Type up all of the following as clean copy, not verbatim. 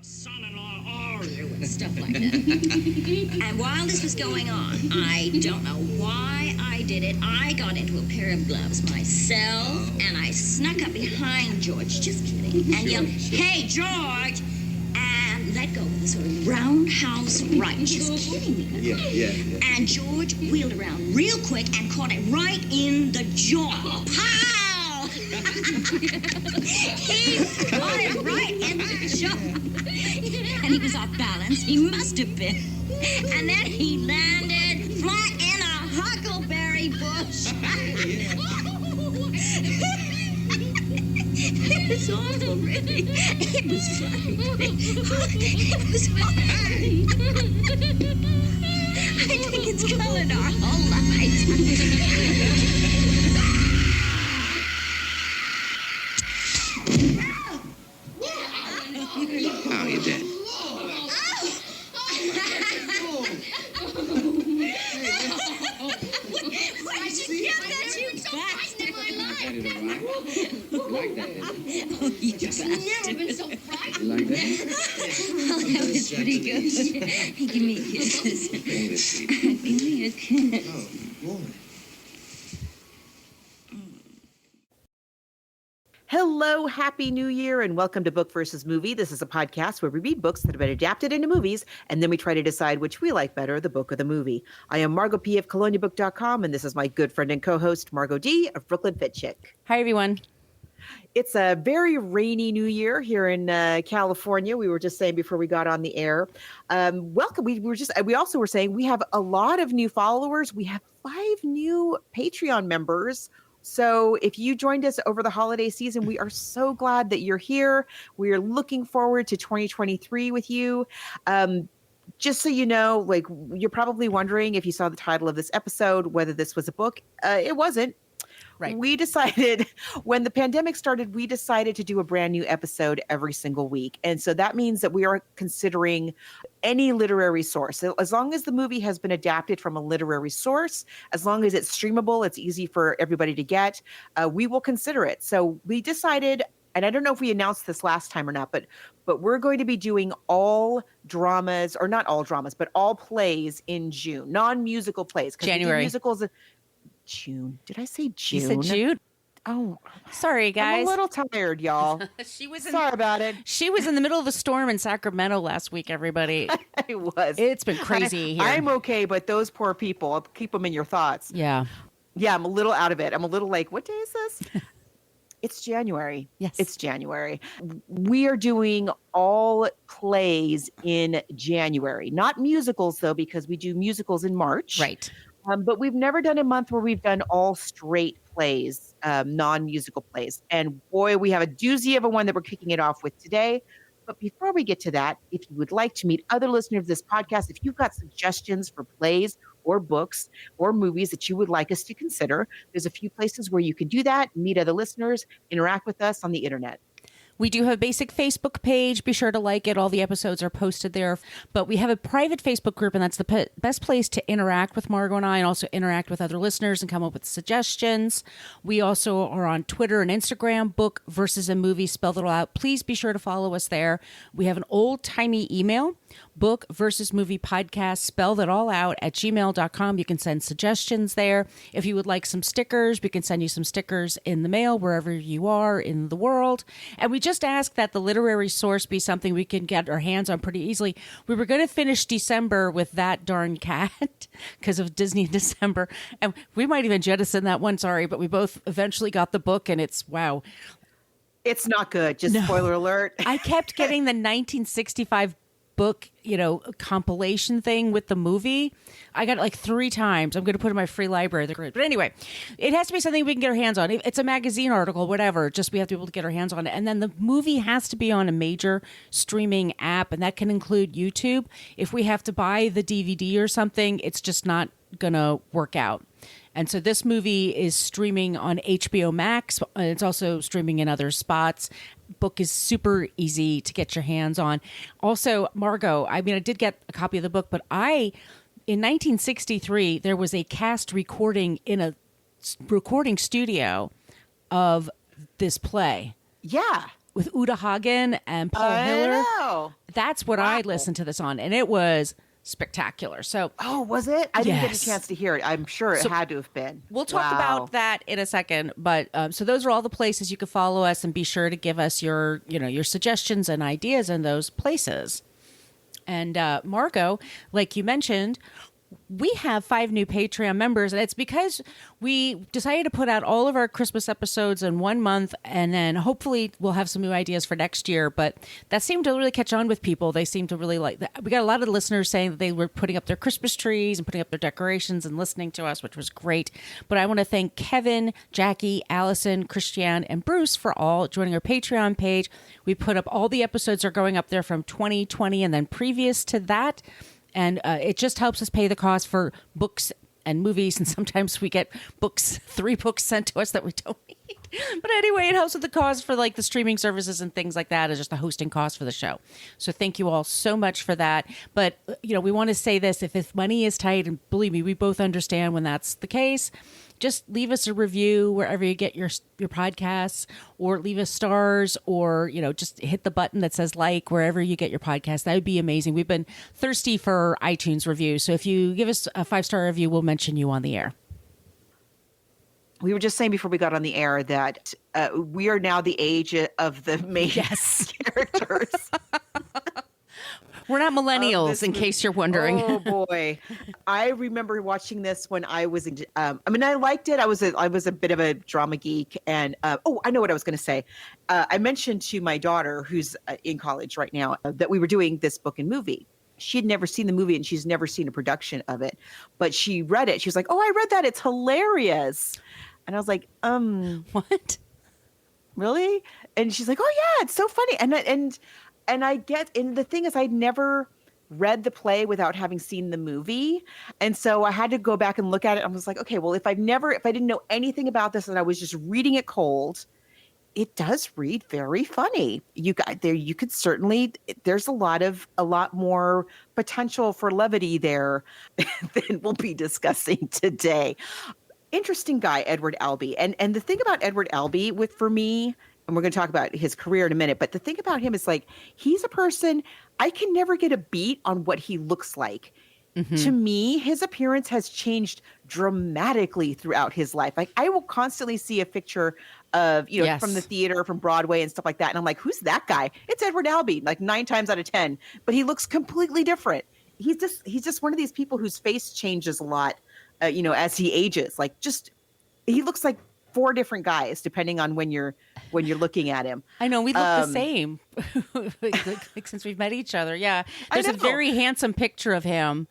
son-in-law are you? And stuff like that. And while this was going on, I don't know why I did it. I got into a pair of gloves myself, and I snuck up behind George, just kidding, and yelled, "Hey, George!" and let go with a sort of roundhouse right. Just kidding. Yeah. And George wheeled around real quick and caught it right in the jaw. Pow! He caught it right in the jaw. And he was off balance. He must have been. And then he landed flat in a huckleberry bush. It was awful, really. It was funny. It was funny. I think it's colored our whole lives. Oh, you're dead. Where did you get that, you bastard? You like that, didn't you? Oh, you bastard. Never been so frightened. You like that? Oh, that was pretty good. Give me a kiss. Give Give me a kiss. Oh, boy. Hello, Happy New Year, and welcome to Book versus Movie. This is a podcast where we read books that have been adapted into movies, and then we try to decide which we like better, the book or the movie. I am Margot P. of coloniabook.com, and this is my good friend and co-host, Margot D. of Brooklyn Fit Chick. Hi, everyone. It's a very rainy New Year here in California. We were just saying before we got on the air. Welcome. We also were saying we have a lot of new followers. We have 5 new Patreon members. So if you joined us over the holiday season, we are so glad that you're here. We are looking forward to 2023 with you. Just so you know, like, you're probably wondering if you saw the title of this episode, whether this was a book. It wasn't. Right. We decided when the pandemic started, we decided to do a brand new episode every single week. And so that means that we are considering any literary source. So as long as the movie has been adapted from a literary source, as long as it's streamable, it's easy for everybody to get, we will consider it. So we decided, and I don't know if we announced this last time or not, but we're going to be doing all dramas, or not all dramas, but all plays in June, non-musical plays. January. Musicals. June. Did I say June? You said June? Oh, sorry, guys. I'm a little tired, y'all. Sorry about it. She was in the middle of a storm in Sacramento last week, everybody. I was. It's been crazy here. I'm okay, but those poor people, I'll keep them in your thoughts. Yeah. Yeah, I'm a little out of it. I'm a little like, what day is this? It's January. Yes. It's January. We are doing all plays in January. Not musicals, though, because we do musicals in March. Right. But we've never done a month where we've done all straight plays, non-musical plays. And boy, we have a doozy of a one that we're kicking it off with today. But before we get to that, if you would like to meet other listeners of this podcast, if you've got suggestions for plays or books or movies that you would like us to consider, there's a few places where you can do that, meet other listeners, interact with us on the internet. We do have a basic Facebook page. Be sure to like it. All the episodes are posted there. But we have a private Facebook group, and that's the best place to interact with Margot and I, and also interact with other listeners and come up with suggestions. We also are on Twitter and Instagram, Book versus a Movie, spelled it all out. Please be sure to follow us there. We have an old-timey email, Book versus Movie Podcast, spelled it all out, at gmail.com. You can send suggestions there. If you would like some stickers, we can send you some stickers in the mail wherever you are in the world. And we just ask that the literary source be something we can get our hands on pretty easily. We were going to finish December with That Darn Cat because of Disney December. And we might even jettison that one, sorry, but we both eventually got the book, and it's, wow. It's not good. Just spoiler alert. I kept getting the 1965 book, compilation thing with the movie. I got it like 3 times. I'm going to put it in my free library. But anyway, it has to be something we can get our hands on. It's a magazine article, whatever. Just we have to be able to get our hands on it. And then the movie has to be on a major streaming app, and that can include YouTube. If we have to buy the DVD or something, it's just not going to work out. And so this movie is streaming on HBO Max. It's also streaming in other spots. Book is super easy to get your hands on. Also, Margot, I did get a copy of the book, but in 1963, there was a cast recording in a recording studio of this play. Yeah. with Uta Hagen and Paul Hiller. know. That's what I listened to this on, and it was spectacular. So, Oh, was it? I didn't get a Yes. chance to hear it. I'm sure it So, had to have been. we'll talk Wow. about that in a second. But so those are all the places you can follow us, and be sure to give us your suggestions and ideas in those places. And Margot, like you mentioned, we have 5 new Patreon members, and it's because we decided to put out all of our Christmas episodes in 1 month, and then hopefully we'll have some new ideas for next year. But that seemed to really catch on with people. They seemed to really like that. We got a lot of listeners saying that they were putting up their Christmas trees and putting up their decorations and listening to us, which was great. But I want to thank Kevin, Jackie, Allison, Christiane, and Bruce for all joining our Patreon page. We put up all the episodes are going up there from 2020 and then previous to that. And it just helps us pay the cost for books and movies. And sometimes we get 3 books sent to us that we don't need. But anyway, it helps with the cost for like the streaming services and things like that, and just the hosting cost for the show. So thank you all so much for that. But, we want to say this, if money is tight, and believe me, we both understand when that's the case, just leave us a review wherever you get your podcasts, or leave us stars, or, just hit the button that says like wherever you get your podcast. That would be amazing. We've been thirsty for iTunes reviews. So if you give us a 5-star review, we'll mention you on the air. We were just saying before we got on the air that we are now the age of the main characters. We're not millennials, in case you're wondering. Oh boy, I remember watching this when I was. I liked it. I was a bit of a drama geek, and I know what I was going to say. I mentioned to my daughter, who's in college right now, that we were doing this book and movie. She had never seen the movie, and she's never seen a production of it, but she read it. She was like, "Oh, I read that. It's hilarious." And I was like, What? Really?" And she's like, "Oh yeah, it's so funny." And I get, and the thing is, I'd never read the play without having seen the movie. And so I had to go back and look at it. I was like, okay, well, if I didn't know anything about this and I was just reading it cold, it does read very funny. You could certainly, there's a lot more potential for levity there than we'll be discussing today. Interesting guy, Edward Albee. And the thing about Edward Albee for me, and we're going to talk about his career in a minute, but the thing about him is, like, he's a person, I can never get a beat on what he looks like. Mm-hmm. To me, his appearance has changed dramatically throughout his life. Like, I will constantly see a picture of, Yes. from the theater, from Broadway and stuff like that. And I'm like, who's that guy? It's Edward Albee, like 9 times out of 10, but he looks completely different. He's just one of these people whose face changes a lot, as he ages. Like, he looks like 4 different guys depending on when you're looking at him. I know, we look the same like since we've met each other. Yeah, there's a very handsome picture of him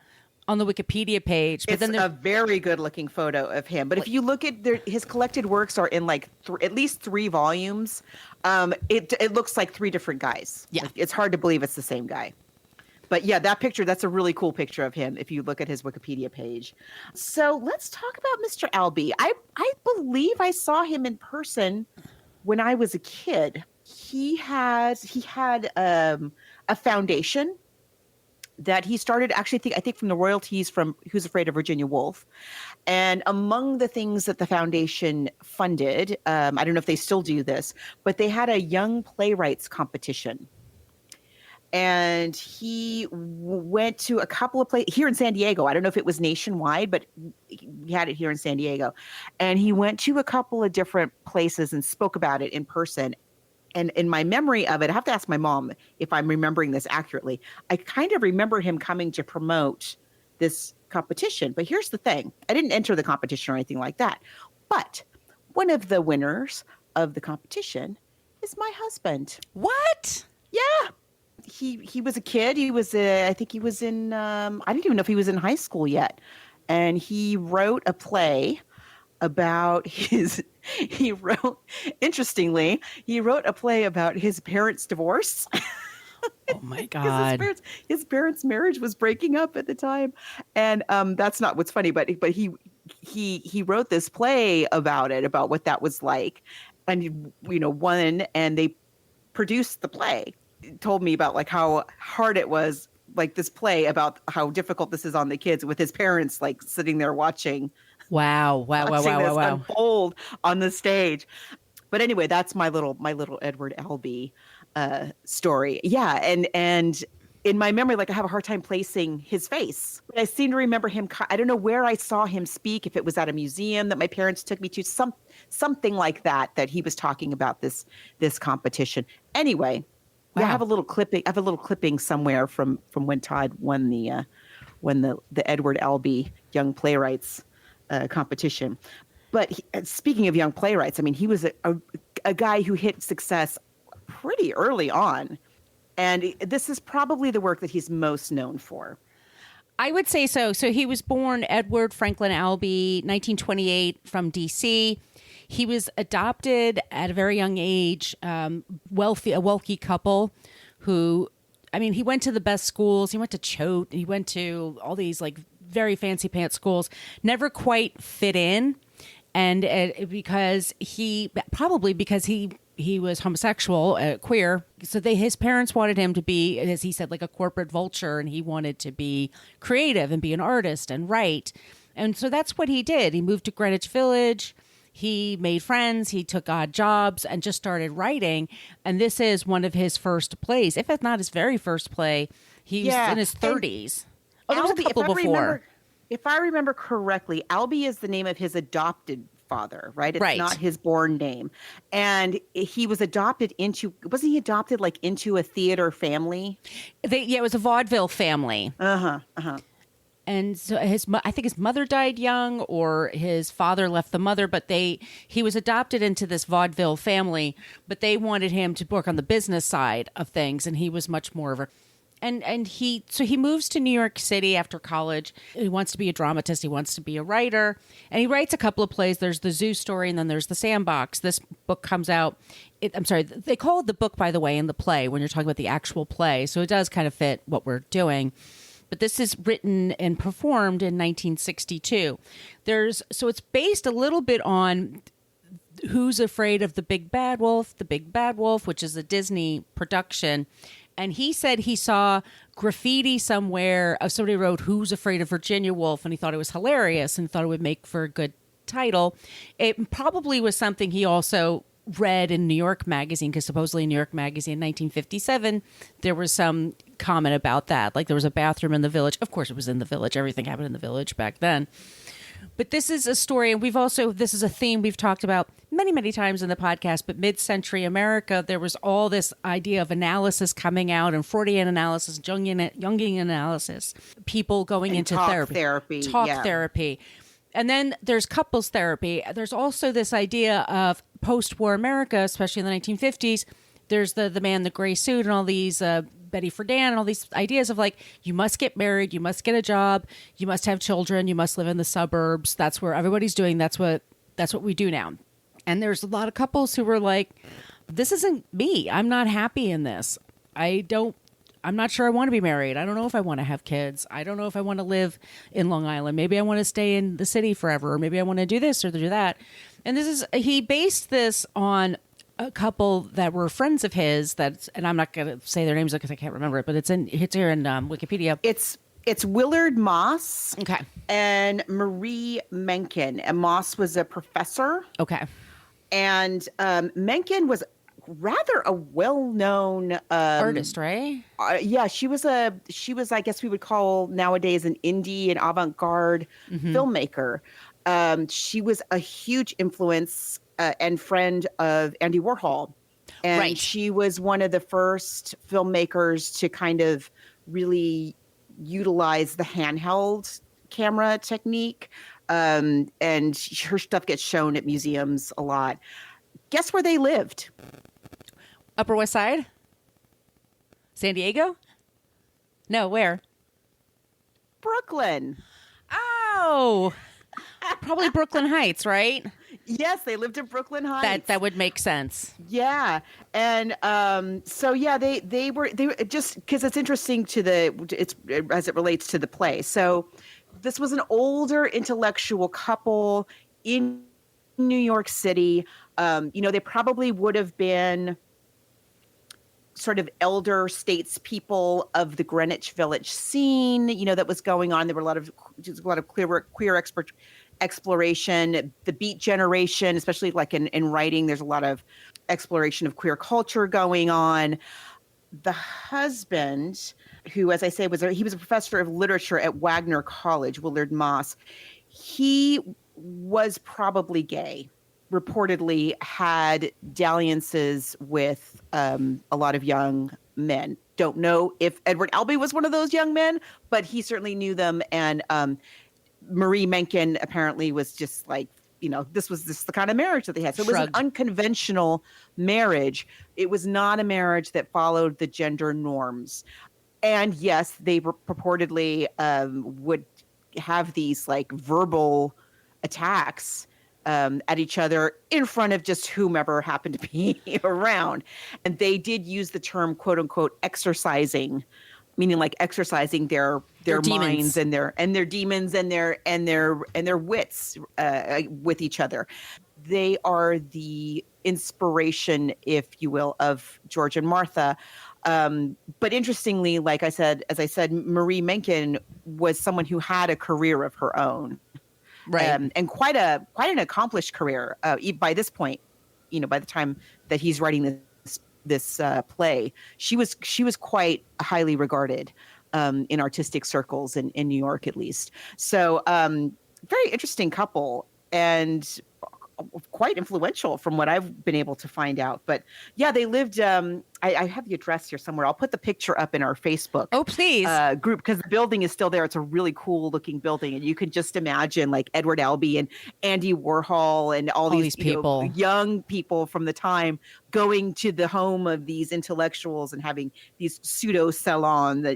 on the Wikipedia page, but It's then there's a very good looking photo of him. But if you look at his collected works are in like at least 3 volumes. It looks like 3 different guys. Yeah. Like, it's hard to believe it's the same guy. But yeah, that picture, that's a really cool picture of him if you look at his Wikipedia page. So let's talk about Mr. Albee. I believe I saw him in person when I was a kid. He had a foundation that he started, actually, I think from the royalties from Who's Afraid of Virginia Woolf. And among the things that the foundation funded, I don't know if they still do this, but they had a young playwrights competition. And he went to a couple of places here in San Diego. I don't know if it was nationwide, but he had it here in San Diego. And he went to a couple of different places and spoke about it in person. And in my memory of it, I have to ask my mom if I'm remembering this accurately. I kind of remember him coming to promote this competition. But here's the thing. I didn't enter the competition or anything like that. But one of the winners of the competition is my husband. What? Yeah. He was a kid. He was I think he was in I didn't even know if he was in high school yet. And he wrote a play about interestingly, he wrote a play about his parents' divorce. Oh my God. His parents' marriage was breaking up at the time. And that's not what's funny, but he wrote this play about it, about what that was like. And won, and they produced the play. Told me about like how hard it was, like this play about how difficult this is on the kids with his parents like sitting there watching Wow. unfold on the stage. But anyway, that's my little Edward Albee story. Yeah, and in my memory, like I have a hard time placing his face. But I seem to remember him. I don't know where I saw him speak. If it was at a museum that my parents took me to, something like that he was talking about this competition. Anyway, wow. Yeah, I have a little clipping somewhere from when Todd won the Edward Albee Young Playwrights competition. But speaking of young playwrights, I mean, he was a guy who hit success pretty early on. And this is probably the work that he's most known for. I would say so. So he was born Edward Franklin Albee, 1928, from D.C. He was adopted at a very young age, a wealthy couple who, I mean, he went to the best schools. He went to Choate. He went to all these like very fancy pants schools, never quite fit in. And because he was homosexual, queer. So his parents wanted him to be, as he said, like a corporate vulture, and he wanted to be creative and be an artist and write. And so that's what he did. He moved to Greenwich Village. He made friends. He took odd jobs and just started writing. And this is one of his first plays, if it's not his very first play. He was in his 30s. There was a couple before. If I remember correctly, Albee is the name of his adopted father, right? It's not his born name. And he was adopted wasn't he adopted like into a theater family? It was a vaudeville family. And so I think his mother died young, or his father left the mother, but he was adopted into this vaudeville family, but they wanted him to work on the business side of things. And he was much more of so he moves to New York City after college. He wants to be a dramatist. He wants to be a writer. And he writes a couple of plays. There's the Zoo Story, and then there's the Sandbox. This book comes out. They call it the book, by the way, in the play when you're talking about the actual play. So it does kind of fit what we're doing. But this is written and performed in 1962. So it's based a little bit on Who's Afraid of the Big Bad Wolf? The Big Bad Wolf, which is a Disney production. And he said he saw graffiti somewhere of somebody wrote Who's Afraid of Virginia Woolf, and he thought it was hilarious and thought it would make for a good title. It probably was something he also read in New York Magazine, because supposedly in New York Magazine in 1957, there was some comment about that. Like there was a bathroom in the Village. Of course, it was in the Village. Everything happened in the Village back then. But this is a story, and this is a theme we've talked about many, many times in the podcast, but mid-century America, there was all this idea of analysis coming out, and Freudian analysis, Jungian analysis, people going into therapy. Therapy. And then there's couples therapy. There's also this idea of post-war America, especially in the 1950s. There's the man in the gray suit and all these Betty Friedan and all these ideas of like, you must get married, you must get a job, you must have children, you must live in the suburbs. That's where everybody's doing. That's what we do now. And there's a lot of couples who were like, this isn't me. I'm not happy in this. I'm not sure I want to be married. I don't know if I want to have kids. I don't know if I want to live in Long Island. Maybe I want to stay in the city forever, or maybe I want to do this or do that. And he based this on a couple that were friends of his and I'm not going to say their names because I can't remember it, but it's here in Wikipedia. It's Willard Moss. Okay. And Marie Mencken. And Moss was a professor. Okay. And Mencken was rather a well-known artist, right? Yeah, she was I guess we would call nowadays an indie and avant-garde filmmaker. She was a huge influence and friend of Andy Warhol. And she was one of the first filmmakers to kind of really utilize the handheld camera technique. And her stuff gets shown at museums a lot. Guess where they lived? Upper West Side? San Diego? No, where? Brooklyn. Oh, probably Brooklyn Heights, right? Yes, they lived in Brooklyn Heights. That would make sense. Yeah, and so yeah, they were just because it's interesting as it relates to the play. So this was an older intellectual couple in New York City. They probably would have been sort of elder statespeople of the Greenwich Village scene, that was going on. There were a lot of queer exploration. The Beat Generation, especially like in writing, there's a lot of exploration of queer culture going on. The husband, who, as I say, he was a professor of literature at Wagner College, Willard Moss. He was probably gay, reportedly had dalliances with a lot of young men. Don't know if Edward Albee was one of those young men, but he certainly knew them. And Marie Mencken apparently was just like, this was the kind of marriage that they had. So it was an unconventional marriage. It was not a marriage that followed the gender norms. And yes, they purportedly would have these like verbal attacks at each other in front of just whomever happened to be around. And they did use the term, quote unquote, exercising, meaning like exercising their minds and their demons and their wits with each other. They are the inspiration, if you will, of George and Martha. But interestingly, as I said, Marie Mencken was someone who had a career of her own. Right. And quite an accomplished career by this point, by the time that he's writing this play, she was quite highly regarded in artistic circles in New York, at least. So very interesting couple and quite influential from what I've been able to find out. But yeah, they lived, I have the address here somewhere. I'll put the picture up in our Facebook group, because the building is still there. It's a really cool looking building. And you can just imagine like Edward Albee and Andy Warhol and all these people, young people from the time going to the home of these intellectuals and having these pseudo salons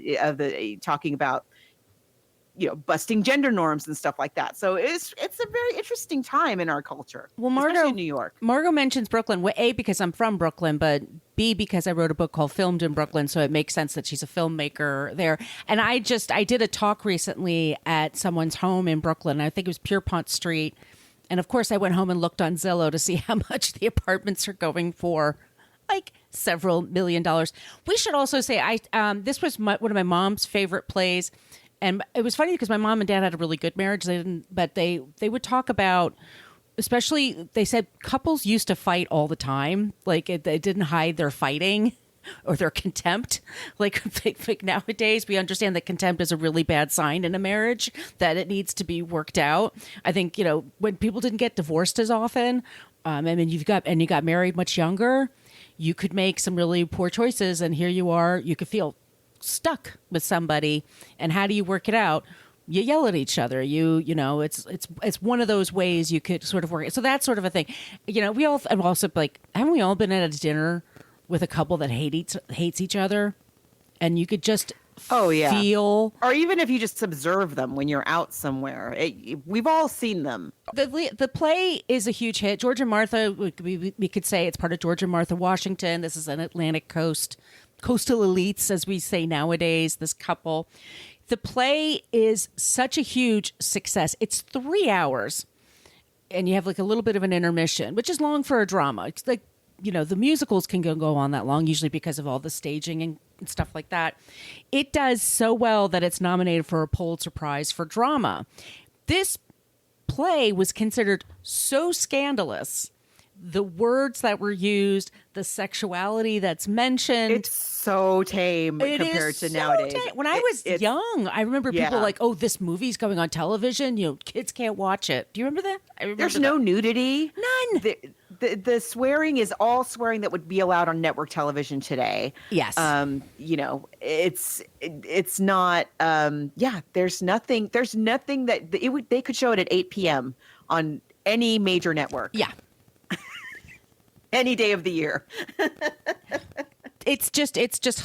talking about busting gender norms and stuff like that. So it's a very interesting time in our culture. Well, especially in New York. Margot mentions Brooklyn, A, because I'm from Brooklyn, but B, because I wrote a book called Filmed in Brooklyn, so it makes sense that she's a filmmaker there. And I did a talk recently at someone's home in Brooklyn. I think it was Pierpont Street. And of course, I went home and looked on Zillow to see how much the apartments are going for. Like several $1 million. We should also say, this was one of my mom's favorite plays. And it was funny because my mom and dad had a really good marriage. But they would talk about, especially, they said couples used to fight all the time. Like they didn't hide their fighting or their contempt. Like nowadays, we understand that contempt is a really bad sign in a marriage, that it needs to be worked out. I think, when people didn't get divorced as often, you got married much younger, you could make some really poor choices. And here you are, you could feel stuck with somebody, and how do you work it out? You yell at each other. It's one of those ways you could sort of work it. So that's sort of a thing. We all have also, like, haven't we all been at a dinner with a couple that hates each other, and you could just feel, or even if you just observe them when you're out somewhere, we've all seen them. The play is a huge hit. George and Martha, we could say it's part of George and Martha Washington. This is an Atlantic coastal elites, as we say nowadays, this couple. The play is such a huge success. It's 3 hours, and you have like a little bit of an intermission, which is long for a drama. It's like, the musicals can go on that long, usually because of all the staging and stuff like that. It does so well that it's nominated for a Pulitzer Prize for drama. This play was considered so scandalous. The words that were used, the sexuality that's mentioned. It's so tame compared to nowadays. When I was young, I remember people like, oh, this movie's going on television. Kids can't watch it. Do you remember that? There's no nudity. None. The swearing is all swearing that would be allowed on network television today. Yes. It's not, there's nothing that they could show it at 8 p.m. on any major network. Yeah. Any day of the year. It's just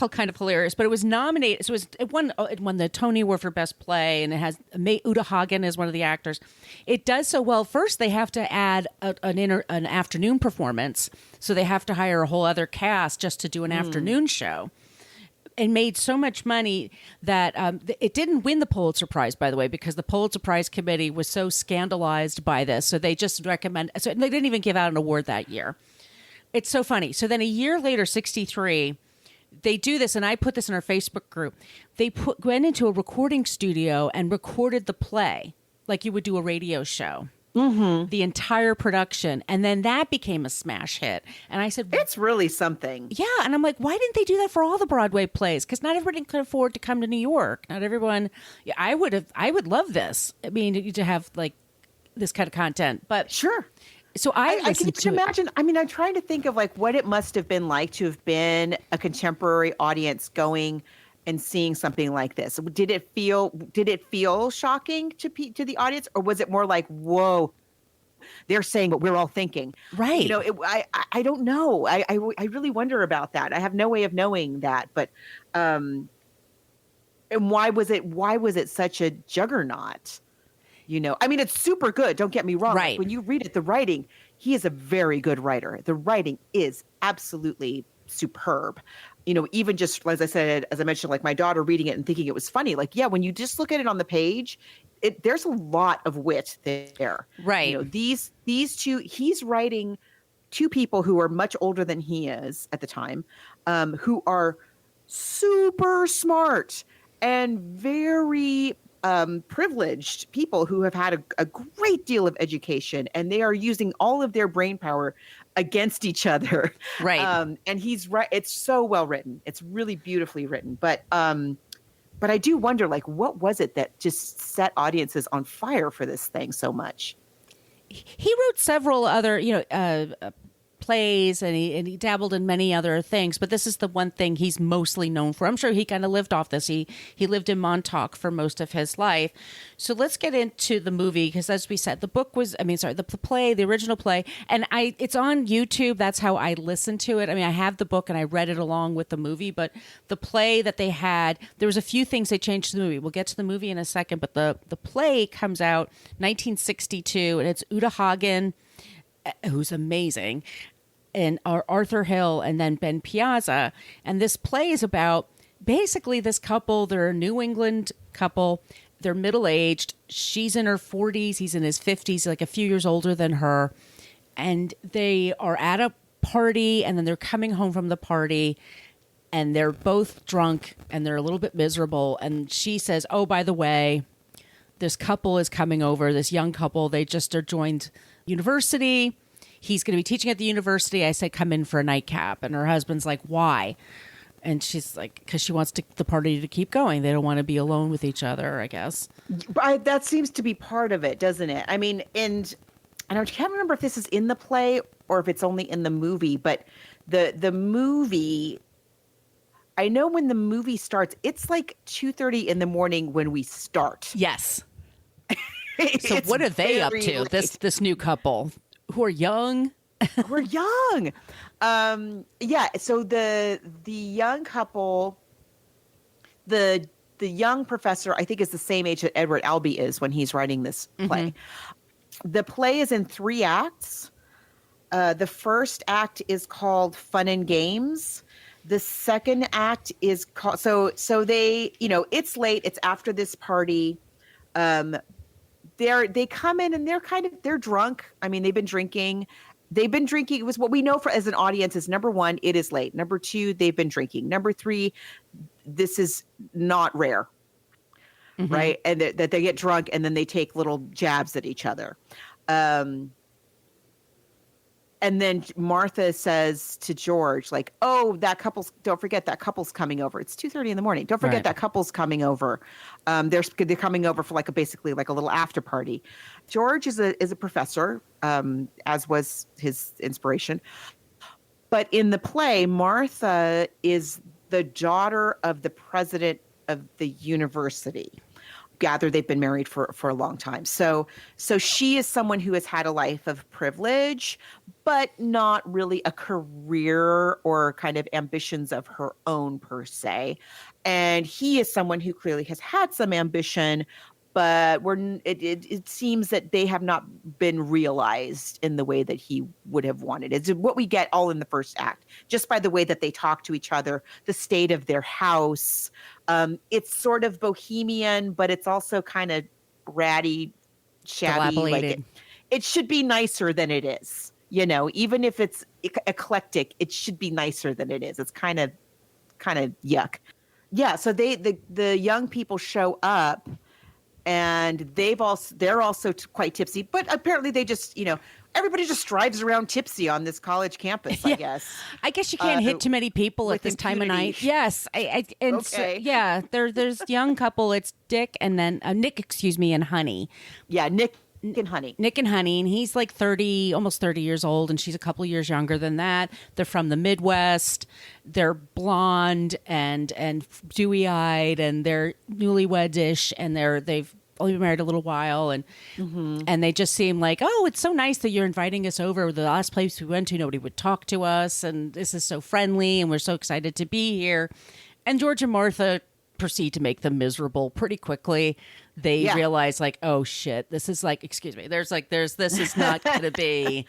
kind of hilarious. But it was nominated. So it won the Tony Award for Best Play, and it has Uta Hagen as one of the actors. It does so well. First, they have to add an afternoon performance, so they have to hire a whole other cast just to do an afternoon show. And made so much money that it didn't win the Pulitzer Prize, by the way, because the Pulitzer Prize committee was so scandalized by this. So they just recommend. So they didn't even give out an award that year. It's so funny. So then a year later, 1963, they do this, and I put this in our Facebook group. They went into a recording studio and recorded the play like you would do a radio show. Mm-hmm. The entire production. And then that became a smash hit. And I said, It's really something. yeah. And I'm like, why didn't they do that for all the Broadway plays? Because not everybody could afford to come to New York. Not everyone. Yeah, I would love this. I mean, to have like this kind of content. But Sure. so I can listened to it. imagine. I mean, I'm trying to think of like what it must have been like to have been a contemporary audience going and seeing something like this. Did it feel shocking to the audience, or was it more like, whoa, they're saying what we're all thinking? Right. You know, I don't know. I really wonder about that. I have no way of knowing that. But and why was it such a juggernaut? You know, I mean, it's super good. Don't get me wrong. Right. When you read it, the writing, he is a very good writer. The writing is absolutely superb. You know, even just as I mentioned, like my daughter reading it and thinking it was funny. Like, yeah, when you just look at it on the page, there's a lot of wit there. Right. You know, these two, he's writing two people who are much older than he is at the time, who are super smart and very privileged people who have had a great deal of education, and they are using all of their brain power against each other. Right. And he's right. It's so well written. It's really beautifully written. But I do wonder, like, what was it that just set audiences on fire for this thing so much? He wrote several other, plays, and he dabbled in many other things, but this is the one thing he's mostly known for. I'm sure he kind of lived off this. He lived in Montauk for most of his life. So let's get into the movie, because as we said, the play, the original play, and it's on YouTube. That's how I listened to it. I mean, I have the book and I read it along with the movie, but the play that they had, there was a few things they changed to the movie. We'll get to the movie in a second, but the play comes out 1962, and it's Uta Hagen, who's amazing, and Arthur Hill, and then Ben Piazza. And this play is about basically this couple. They're a New England couple. They're middle-aged. She's in her 40s. He's in his 50s, like a few years older than her. And they are at a party, and then they're coming home from the party, and they're both drunk, and they're a little bit miserable. And she says, oh, by the way, this couple is coming over, this young couple. They just are joined university. He's going to be teaching at the university. I said, come in for a nightcap. And her husband's like, why? And she's like, because she wants the party to keep going. They don't want to be alone with each other, I guess. That seems to be part of it, doesn't it? I mean, and I can't remember if this is in the play or if it's only in the movie, but the movie, I know when the movie starts, it's like 2:30 in the morning when we start. Yes. So what are they up to, this new couple? Who are young? We're young. Yeah. So the young couple, the young professor, I think is the same age that Edward Albee is when he's writing this play. Mm-hmm. The play is in 3 acts. The first act is called Fun and Games. The second act is called, so they, it's late. It's after this party. They come in and they're drunk. I mean, they've been drinking. It was what we know as an audience is, number 1, it is late. Number 2, they've been drinking. Number 3, this is not rare, mm-hmm. right? And that they get drunk and then they take little jabs at each other. And then Martha says to George, like, oh, don't forget that couple's coming over. It's 2:30 in the morning. Don't forget that couple's coming over. They're coming over for basically a little after party. George is a professor, as was his inspiration. But in the play, Martha is the daughter of the president of the university. Gather they've been married for a long time. So she is someone who has had a life of privilege, but not really a career or kind of ambitions of her own per se. And he is someone who clearly has had some ambition, but it seems that they have not been realized in the way that he would have wanted. It's what we get all in the first act, just by the way that they talk to each other, the state of their house. It's sort of bohemian, but it's also kind of ratty, shabby. It should be nicer than it is. Even if it's eclectic, it should be nicer than it is. It's kind of yuck. Yeah. So the young people show up. and they're also quite tipsy, but apparently they just, everybody just drives around tipsy on this college campus, I guess. I guess you can't hit too many people at with this time of impunity. night. Yes. Okay. There's young couple. It's Nick, and Honey. Yeah, Nick and Honey. Nick and Honey, and he's like 30, almost 30 years old, and she's a couple years younger than that. They're from the Midwest. They're blonde and dewy-eyed, and they're newlywed-ish, and they've only been married a little while, and they just seem like, oh, it's so nice that you're inviting us over. The last place we went to, nobody would talk to us, and this is so friendly, and we're so excited to be here. And George and Martha proceed to make them miserable pretty quickly. They realize, like, oh shit, this is like, excuse me, this is not going to be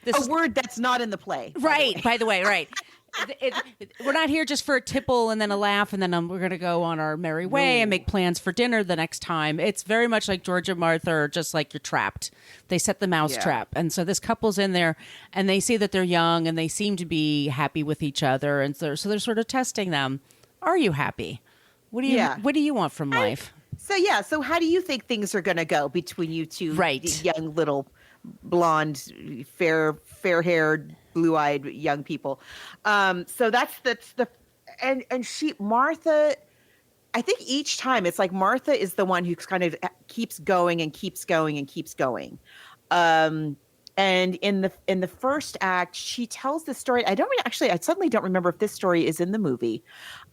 a word that's not in the play, right? By the way, right. We're not here just for a tipple and then a laugh, and then we're going to go on our merry way and make plans for dinner the next time. It's very much like George and Martha are just like, you're trapped. They set the mouse trap. And so this couple's in there, and they see that they're young, and they seem to be happy with each other. And so they're sort of testing them. Are you happy? What do you want from life? So how do you think things are going to go between you two young little blonde, fair-haired, blue-eyed young people? So that's the Martha, I think each time it's like Martha is the one who kind of keeps going and keeps going and keeps going. And in the first act, she tells the story. I suddenly don't remember if this story is in the movie,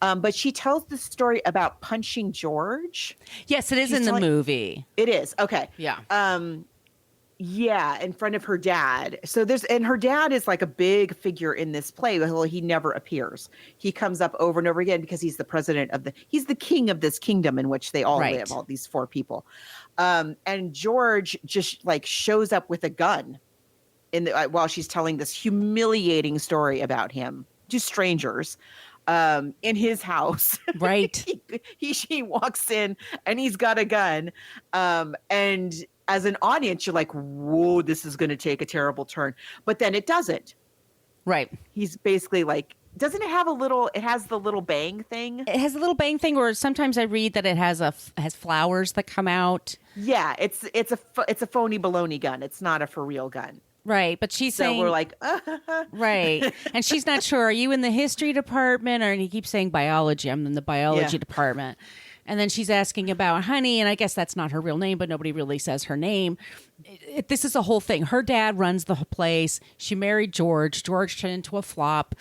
but she tells the story about punching George. Yes, it is in the movie. It is. Okay. Yeah. In front of her dad. And her dad is like a big figure in this play. Well, he never appears. He comes up over and over again because he's the he's the king of this kingdom in which they all live, all these four people. And George just like shows up with a gun while she's telling this humiliating story about him to strangers in his house. Right. She walks in and he's got a gun. And as an audience, you're like, whoa, this is going to take a terrible turn. But then it doesn't. Right. He's basically like, doesn't it have it has the little bang thing? It has a little bang thing, or sometimes I read that it has flowers that come out. Yeah, it's a phony baloney gun. It's not a for real gun. Right, but she's saying... So we're like... Right, and she's not sure, are you in the history department? And he keeps saying biology. I'm in the biology department. And then she's asking about Honey, and I guess that's not her real name, but nobody really says her name. This is a whole thing. Her dad runs the place. She married George. George turned into a flop.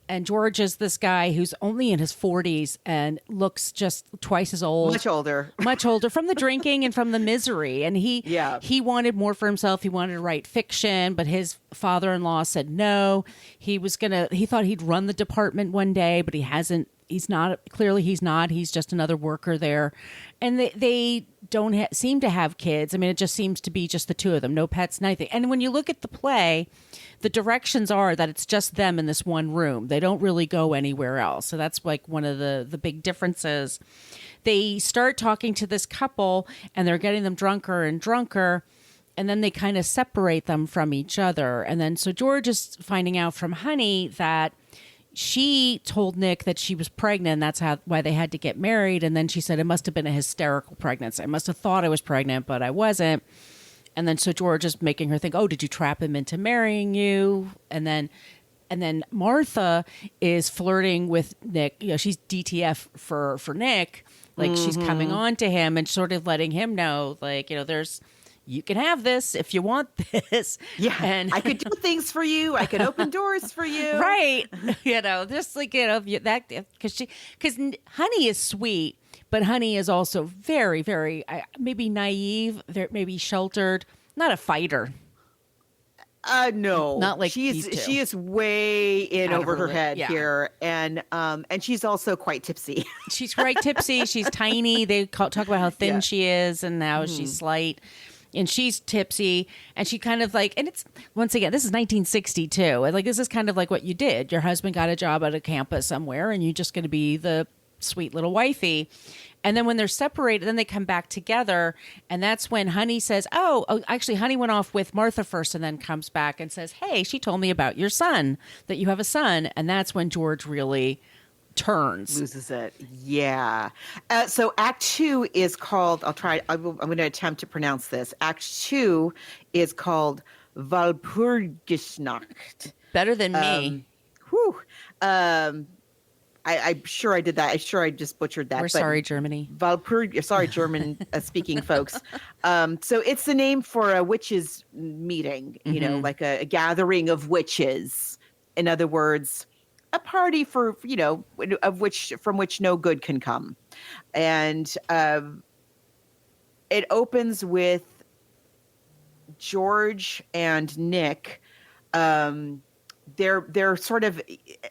And George is this guy who's only in his 40s and looks just twice as old. Much older from the drinking and from the misery. And he wanted more for himself. He wanted to write fiction, but his father-in-law said no. He thought he'd run the department one day, but he hasn't. He's not. Clearly, he's not. He's just another worker there. And they don't seem to have kids. I mean, it just seems to be just the two of them. No pets, nothing. And when you look at the play, the directions are that it's just them in this one room. They don't really go anywhere else. So that's like one of the big differences. They start talking to this couple, and they're getting them drunker and drunker. And then they kind of separate them from each other. And then so George is finding out from Honey that she told Nick that she was pregnant. That's why they had to get married. And then she said it must have been a hysterical pregnancy. I must have thought I was pregnant, but I wasn't. And then so George is making her think, oh, did you trap him into marrying you? And then Martha is flirting with Nick. You know, she's DTF for Nick. Like she's coming on to him and sort of letting him know, like, you can have this if you want this. Yeah. And I could do things for you. I could open doors for you. Right. Just like, that, because Honey is sweet, but Honey is also very, very, maybe naive, maybe sheltered, not a fighter. No, not like she is way in over her head here, and she's also quite tipsy. She's quite tipsy. She's tiny. They talk about how thin she is and how she's slight. And she's tipsy, and she kind of like, and it's, once again, this is 1962. Like, this is kind of like what you did. Your husband got a job at a campus somewhere, and you're just going to be the sweet little wifey. And then when they're separated, then they come back together. And that's when Honey says, oh, actually, Honey went off with Martha first and then comes back and says, hey, she told me about your son, that you have a son. And that's when George really turns. Loses it. Yeah. So Act 2 is called, I'm going to attempt to pronounce this. Act 2 is called Walpurgisnacht. Better than me. Whew. I'm sure I did that. I'm sure I just butchered that. We're sorry, Germany. Sorry, German speaking folks. So it's the name for a witches meeting, like a gathering of witches. In other words, a party from which no good can come. And it opens with George and Nick. They're sort of,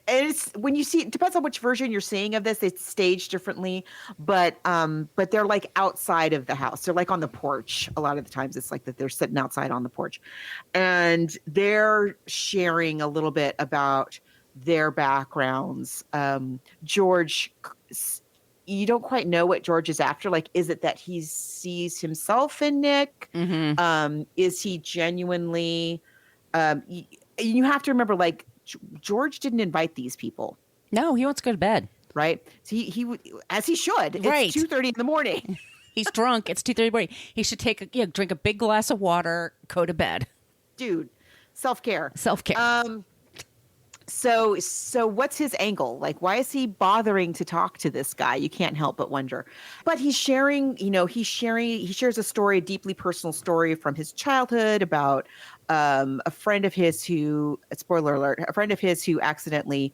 and it's when you see, it depends on which version you're seeing of this. It's staged differently, but they're like outside of the house. They're like on the porch. A lot of the times it's like that they're sitting outside on the porch, and they're sharing a little bit about their backgrounds. George, you don't quite know what George is after. Like, is it that he sees himself in Nick? Mm-hmm. Is he genuinely, you have to remember, like, George didn't invite these people. No, he wants to go to bed. Right. So he as he should. It's right. 2:30 in the morning. He's drunk. It's 2:30 in the morning. He should drink a big glass of water, go to bed. Dude, self-care. Self-care. So what's his angle? Like, why is he bothering to talk to this guy? You can't help but wonder. But he shares a story, a deeply personal story from his childhood about a friend of his who, spoiler alert, accidentally,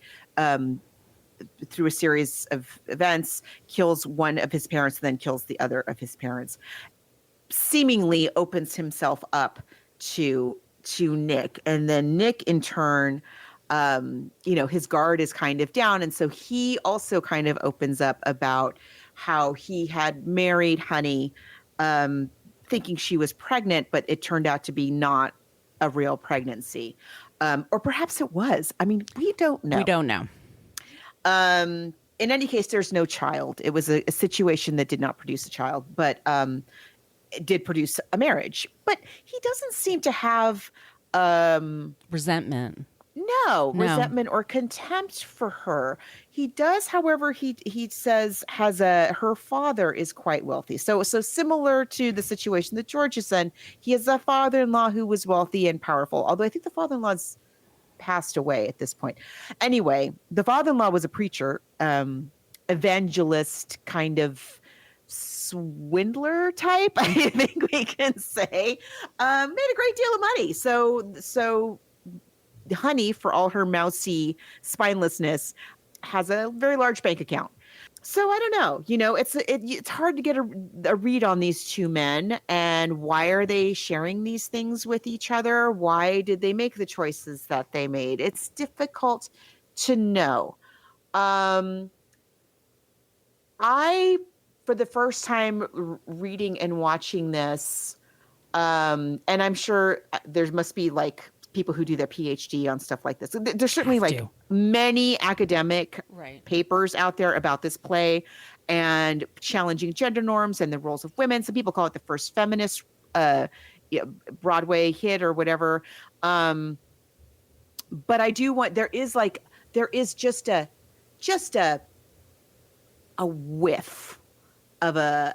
through a series of events, kills one of his parents and then kills the other of his parents. Seemingly opens himself up to Nick. And then Nick, in turn, his guard is kind of down. And so he also kind of opens up about how he had married Honey, thinking she was pregnant, but it turned out to be not a real pregnancy. Or perhaps it was. I mean, we don't know. We don't know. In any case, there's no child. It was a situation that did not produce a child, but it did produce a marriage. But he doesn't seem to have resentment. No, resentment or contempt for her. He does, however, he says her father is quite wealthy. So similar to the situation that George is in, he has a father-in-law who was wealthy and powerful. Although I think the father-in-law's passed away at this point. Anyway, the father-in-law was a preacher, evangelist, kind of swindler type, I think we can say. Made a great deal of money. So Honey, for all her mousy spinelessness, has a very large bank account. So I don't know. It's hard to get a read on these two men, and why are they sharing these things with each other? Why did they make the choices that they made? It's difficult to know. I, for the first time reading and watching this, and I'm sure there must be like people who do their PhD on stuff like this. There's certainly many academic papers out there about this play and challenging gender norms and the roles of women. Some people call it the first feminist Broadway hit or whatever. But I do want, there is just a whiff of an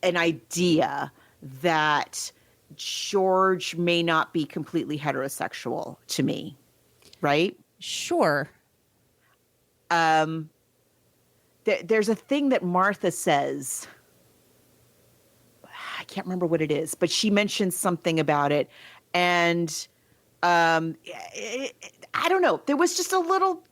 idea that George may not be completely heterosexual to me, right? Sure. There's a thing that Martha says. I can't remember what it is, but she mentions something about it. And I don't know. There was a little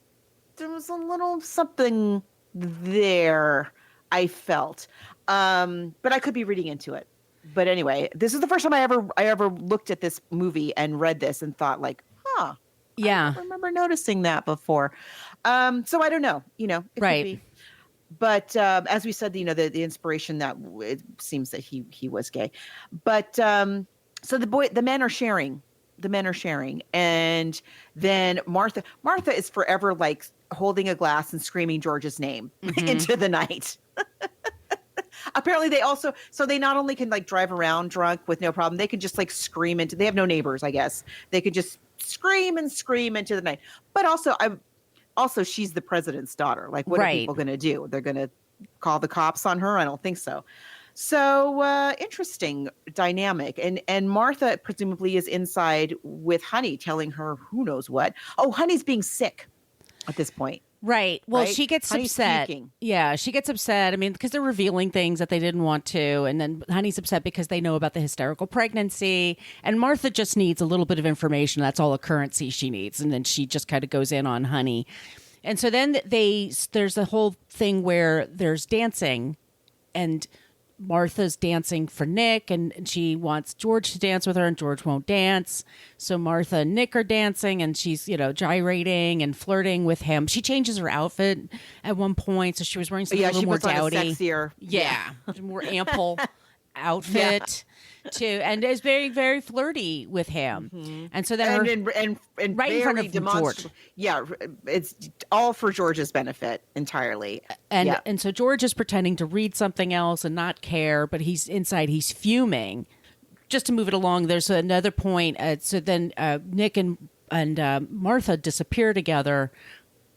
something there, I felt. But I could be reading into it. But anyway, this is the first time I ever looked at this movie and read this and thought like, yeah, I don't remember noticing that before. So I don't know, it right. could be. But as we said, the inspiration that it seems that he was gay. But so the men are sharing, and then Martha is forever like holding a glass and screaming George's name into the night. Apparently they not only can like drive around drunk with no problem, they can just like scream they have no neighbors, I guess. They could just scream into the night. But also also she's the president's daughter. Like, what are Right. people going to do? They're going to call the cops on her? I don't think so. So interesting dynamic. And Martha presumably is inside with Honey telling her who knows what. Oh, Honey's being sick at this point. Right. Well, Right? she gets Honey's upset. puking. Yeah, she gets upset. I mean, because they're revealing things that they didn't want to. And then Honey's upset because they know about the hysterical pregnancy. And Martha just needs a little bit of information. That's all a currency she needs. And then she just kind of goes in on Honey. And so then there's a whole thing where there's dancing, and Martha's dancing for Nick, and she wants George to dance with her, and George won't dance. So Martha and Nick are dancing, and she's, gyrating and flirting with him. She changes her outfit at one point, so she was wearing something a little more puts on a dowdy. sexier. Yeah, more ample outfit too, and is very, very flirty with him. And so then and right in front very of demonstrative. George. Yeah, it's all for George's benefit entirely. And so George is pretending to read something else and not care, but he's inside, he's fuming. Just to move it along, there's another point. So then Nick and Martha disappear together.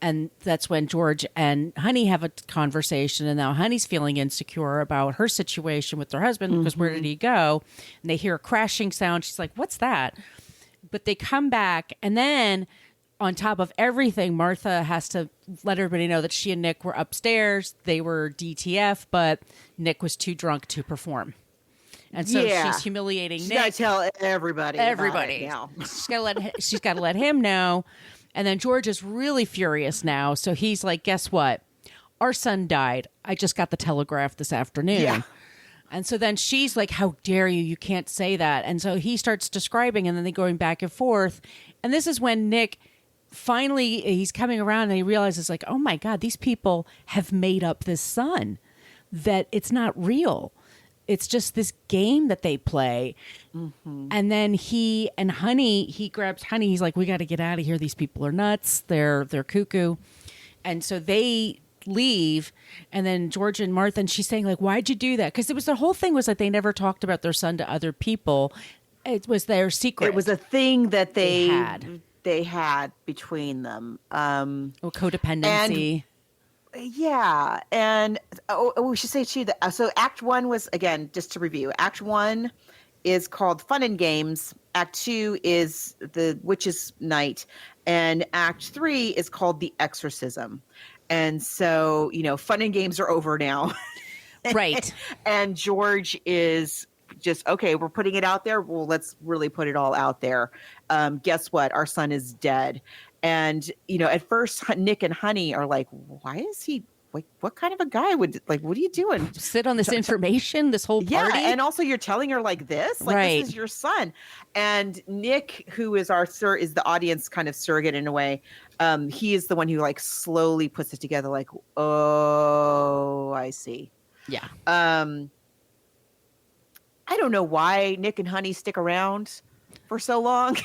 And that's when George and Honey have a conversation. And now Honey's feeling insecure about her situation with her husband because where did he go? And they hear a crashing sound. She's like, what's that? But they come back. And then on top of everything, Martha has to let everybody know that she and Nick were upstairs. They were DTF, but Nick was too drunk to perform. And so she's humiliating She's Nick. got to tell everybody. Everybody. Now. She's got to let him know. And then George is really furious now. So he's like, guess what? Our son died. I just got the telegraph this afternoon. Yeah. And so then she's like, how dare you? You can't say that. And so he starts describing, and then they're going back and forth. And this is when Nick finally, he's coming around and he realizes, like, oh my God, these people have made up this son, that it's not real. It's just this game that they play. And then he grabs Honey. He's like, we got to get out of here. These people are nuts. They're cuckoo. And so they leave. And then George and Martha, and she's saying, like, why'd you do that? Because the whole thing was that they never talked about their son to other people. It was their secret. It was a thing that they had between them. Codependency. Yeah, and we should say too that so Act 1 was, again, just to review. Act 1 is called Fun and Games. Act 2 is the Witch's Night, and Act 3 is called The Exorcism. And so, Fun and Games are over now, right? And George is just, okay, we're putting it out there. Well, let's really put it all out there. Guess what? Our son is dead. And, at first, Nick and Honey are like, why is he, like, what kind of a guy would, like, what are you doing? Sit on this information, this whole party? Yeah, and also you're telling her like this? Like, right. This is your son. And Nick, who is is the audience kind of surrogate in a way, he is the one who, like, slowly puts it together, like, oh, I see. Yeah. I don't know why Nick and Honey stick around for so long.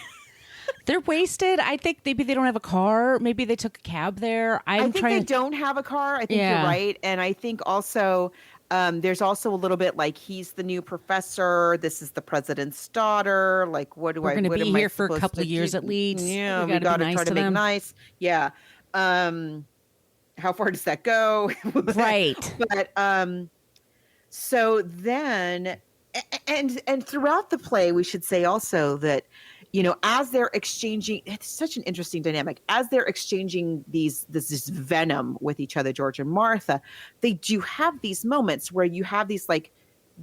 They're wasted. I think maybe they don't have a car. Maybe they took a cab there. I think they don't have a car. I think you're right. And I think also there's also a little bit like, he's the new professor. This is the president's daughter. Like, we're going to be here for a couple of years at least. Yeah, we got to try to make nice. Yeah. How far does that go? Right. But so then, and throughout the play, we should say also that, as they're exchanging, it's such an interesting dynamic. As they're exchanging this venom with each other, George and Martha, they do have these moments where you have these, like,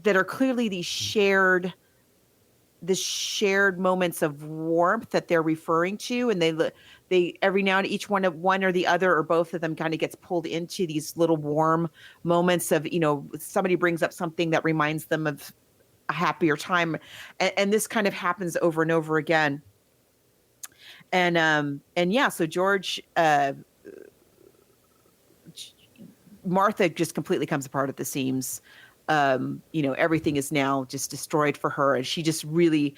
that are clearly these shared moments of warmth that they're referring to, and they every now and each one or the other or both of them kind of gets pulled into these little warm moments of, somebody brings up something that reminds them of a happier time, and this kind of happens over and over again. And yeah, so George, Martha just completely comes apart at the seams. Everything is now just destroyed for her, and she just really,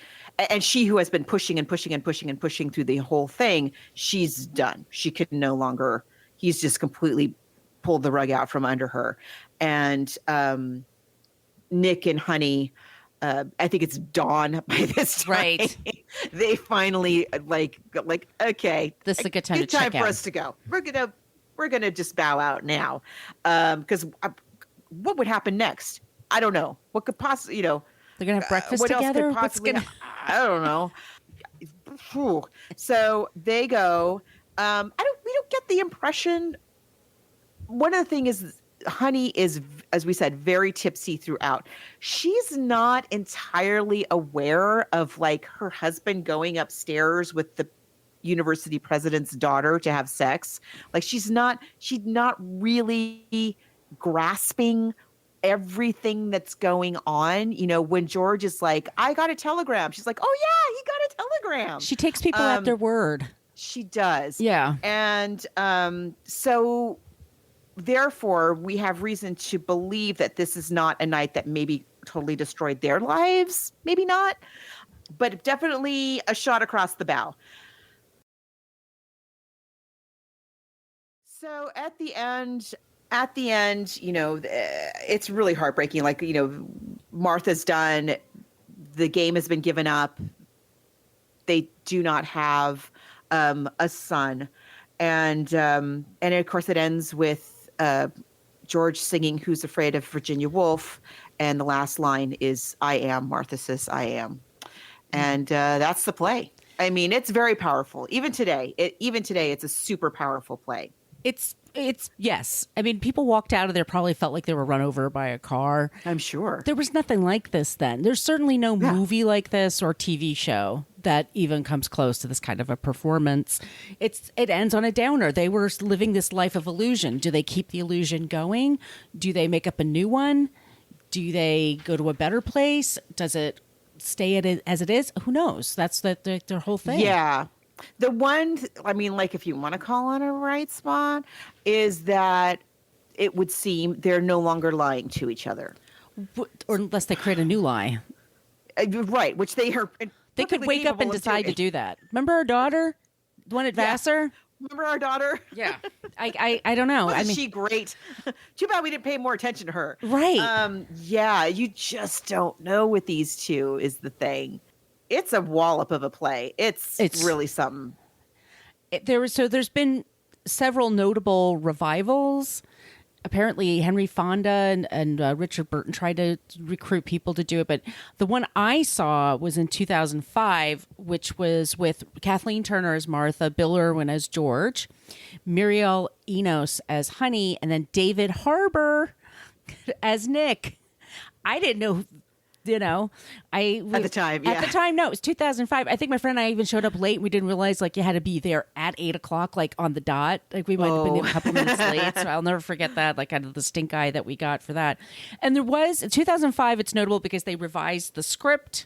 and she who has been pushing and pushing and pushing and pushing through the whole thing, she's done. She could no longer. He's just completely pulled the rug out from under her, and Nick and Honey I think it's dawn by this time. Right. They finally like okay, This is a good time to good time check for out. us to go. We're gonna just bow out now, because what would happen next? I don't know. What could possibly, They're gonna have breakfast what else together. could possibly? What's I don't know. Phew. So they go. We don't get the impression. One of the things is Honey is, as we said, very tipsy throughout. She's not entirely aware of like her husband going upstairs with the university president's daughter to have sex. Like she's not really grasping everything that's going on. When George is like, I got a telegram. She's like, oh yeah, he got a telegram. She takes people at their word. She does. Yeah. And so therefore we have reason to believe that this is not a night that maybe totally destroyed their lives. Maybe not, but definitely a shot across the bow. So at the end, it's really heartbreaking. Like, Martha's done. The game has been given up. They do not have a son. And of course it ends with George singing Who's Afraid of Virginia Woolf. And the last line is, I am, Martha says, I am. And that's the play. I mean, it's very powerful. Even today, it's a super powerful play. It's yes. I mean, people walked out of there probably felt like they were run over by a car. I'm sure. There was nothing like this then. There's certainly no movie like this or TV show that even comes close to this kind of a performance. It ends on a downer. They were living this life of illusion. Do they keep the illusion going? Do they make up a new one? Do they go to a better place? Does it stay as it is? Who knows? That's their whole thing. Yeah. The one, I mean, like if you want to call on a right spot, is that it would seem they're no longer lying to each other. Or unless they create a new lie. Right, which they are. They could wake up and decide to do that. Remember our daughter? The one at Vassar? Remember our daughter? Yeah. I don't know. Wasn't she great? Too bad we didn't pay more attention to her. Right. Yeah, you just don't know with these two is the thing. It's a wallop of a play. It's really something. There's been several notable revivals. Apparently Henry Fonda and Richard Burton tried to recruit people to do it, but the one I saw was in 2005, which was with Kathleen Turner as Martha, Bill Irwin as George, Muriel Enos as Honey, and then David Harbour as Nick. I didn't know. At the time, no, it was 2005. I think my friend and I even showed up late. We didn't realize like you had to be there at 8:00, like on the dot. Like we might have been a couple minutes late. So I'll never forget that, like kind of the stink eye that we got for that. And there was in 2005, it's notable because they revised the script.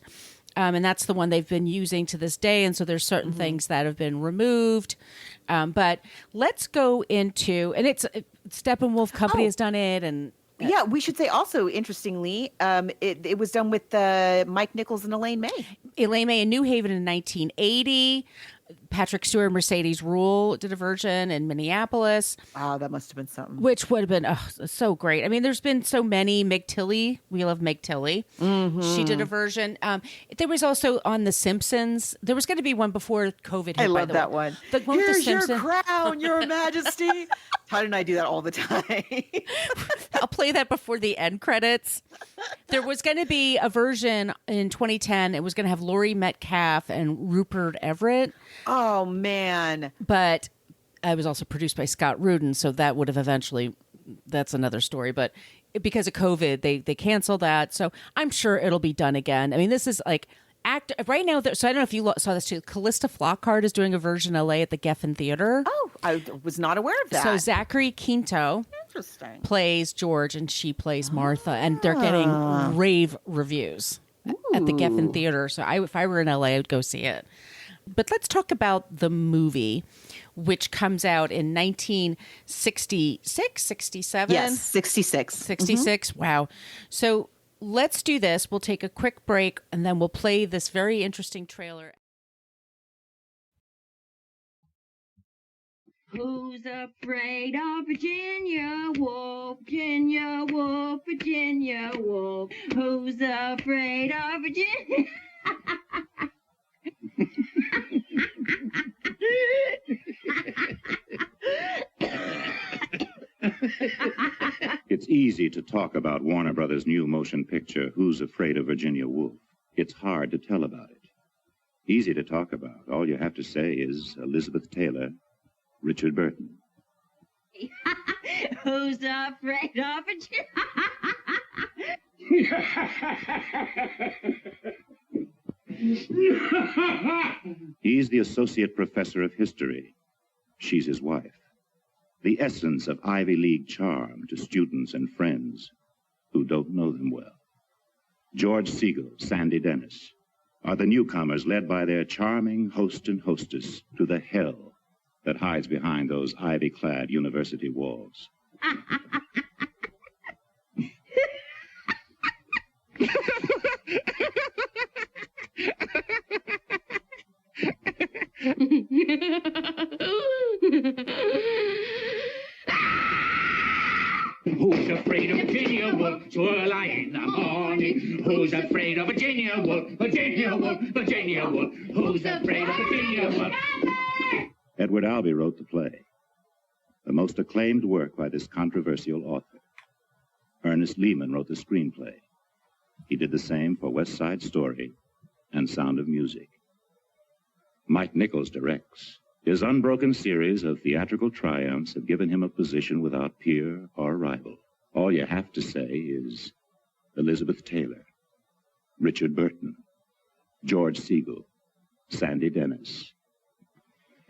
And that's the one they've been using to this day. And so there's certain things that have been removed. But let's go into, and it's Steppenwolf Company has done it. And yeah, we should say also, interestingly, it was done with Mike Nichols and Elaine May. Elaine May in New Haven in 1980. Patrick Stewart, Mercedes Ruehl did a version in Minneapolis. Oh, that must have been something. Which would have been so great. I mean, there's been so many. Meg Tilly, we love Meg Tilly. Mm-hmm. She did a version. There was also on The Simpsons. There was going to be one before COVID hit. I love that one. The one with Here's the your Simpsons. crown, your majesty. How did I do that all the time? I'll play that before the end credits. There was going to be a version in 2010. It was going to have Laurie Metcalf and Rupert Everett. Oh, man. But it was also produced by Scott Rudin, so that would have eventually, that's another story. But because of COVID, they canceled that. So I'm sure it'll be done again. I mean, this is like right now. So I don't know if you saw this too. Callista Flockhart is doing a version in LA at the Geffen Theater. Oh, I was not aware of that. So Zachary Quinto plays George and she plays Martha, and they're getting rave reviews at the Geffen Theater. So if I were in LA, I'd go see it. But let's talk about the movie, which comes out in 1966, 67? Yes, 66. 66, Wow. So let's do this. We'll take a quick break, and then we'll play this very interesting trailer. Who's afraid of Virginia Woolf, Virginia Woolf, Virginia Woolf? Who's afraid of Virginia? It's easy to talk about Warner Brothers' new motion picture, Who's Afraid of Virginia Woolf? It's hard to tell about it. Easy to talk about. All you have to say is Elizabeth Taylor, Richard Burton. Who's afraid of Virginia? He's the associate professor of history. She's his wife. The essence of Ivy League charm to students and friends who don't know them well. George Segal, Sandy Dennis are the newcomers led by their charming host and hostess to the hell that hides behind those ivy-clad university walls. Who's afraid of Virginia Woolf? Early in the morning. Who's afraid of Virginia Woolf? Virginia Woolf, Virginia Woolf. Who's afraid of Virginia Woolf? Edward Albee wrote the play, the most acclaimed work by this controversial author. Ernest Lehman wrote the screenplay. He did the same for West Side Story and Sound of Music. Mike Nichols directs. His unbroken series of theatrical triumphs have given him a position without peer or rival. All you have to say is Elizabeth Taylor, Richard Burton, George Segal, Sandy Dennis,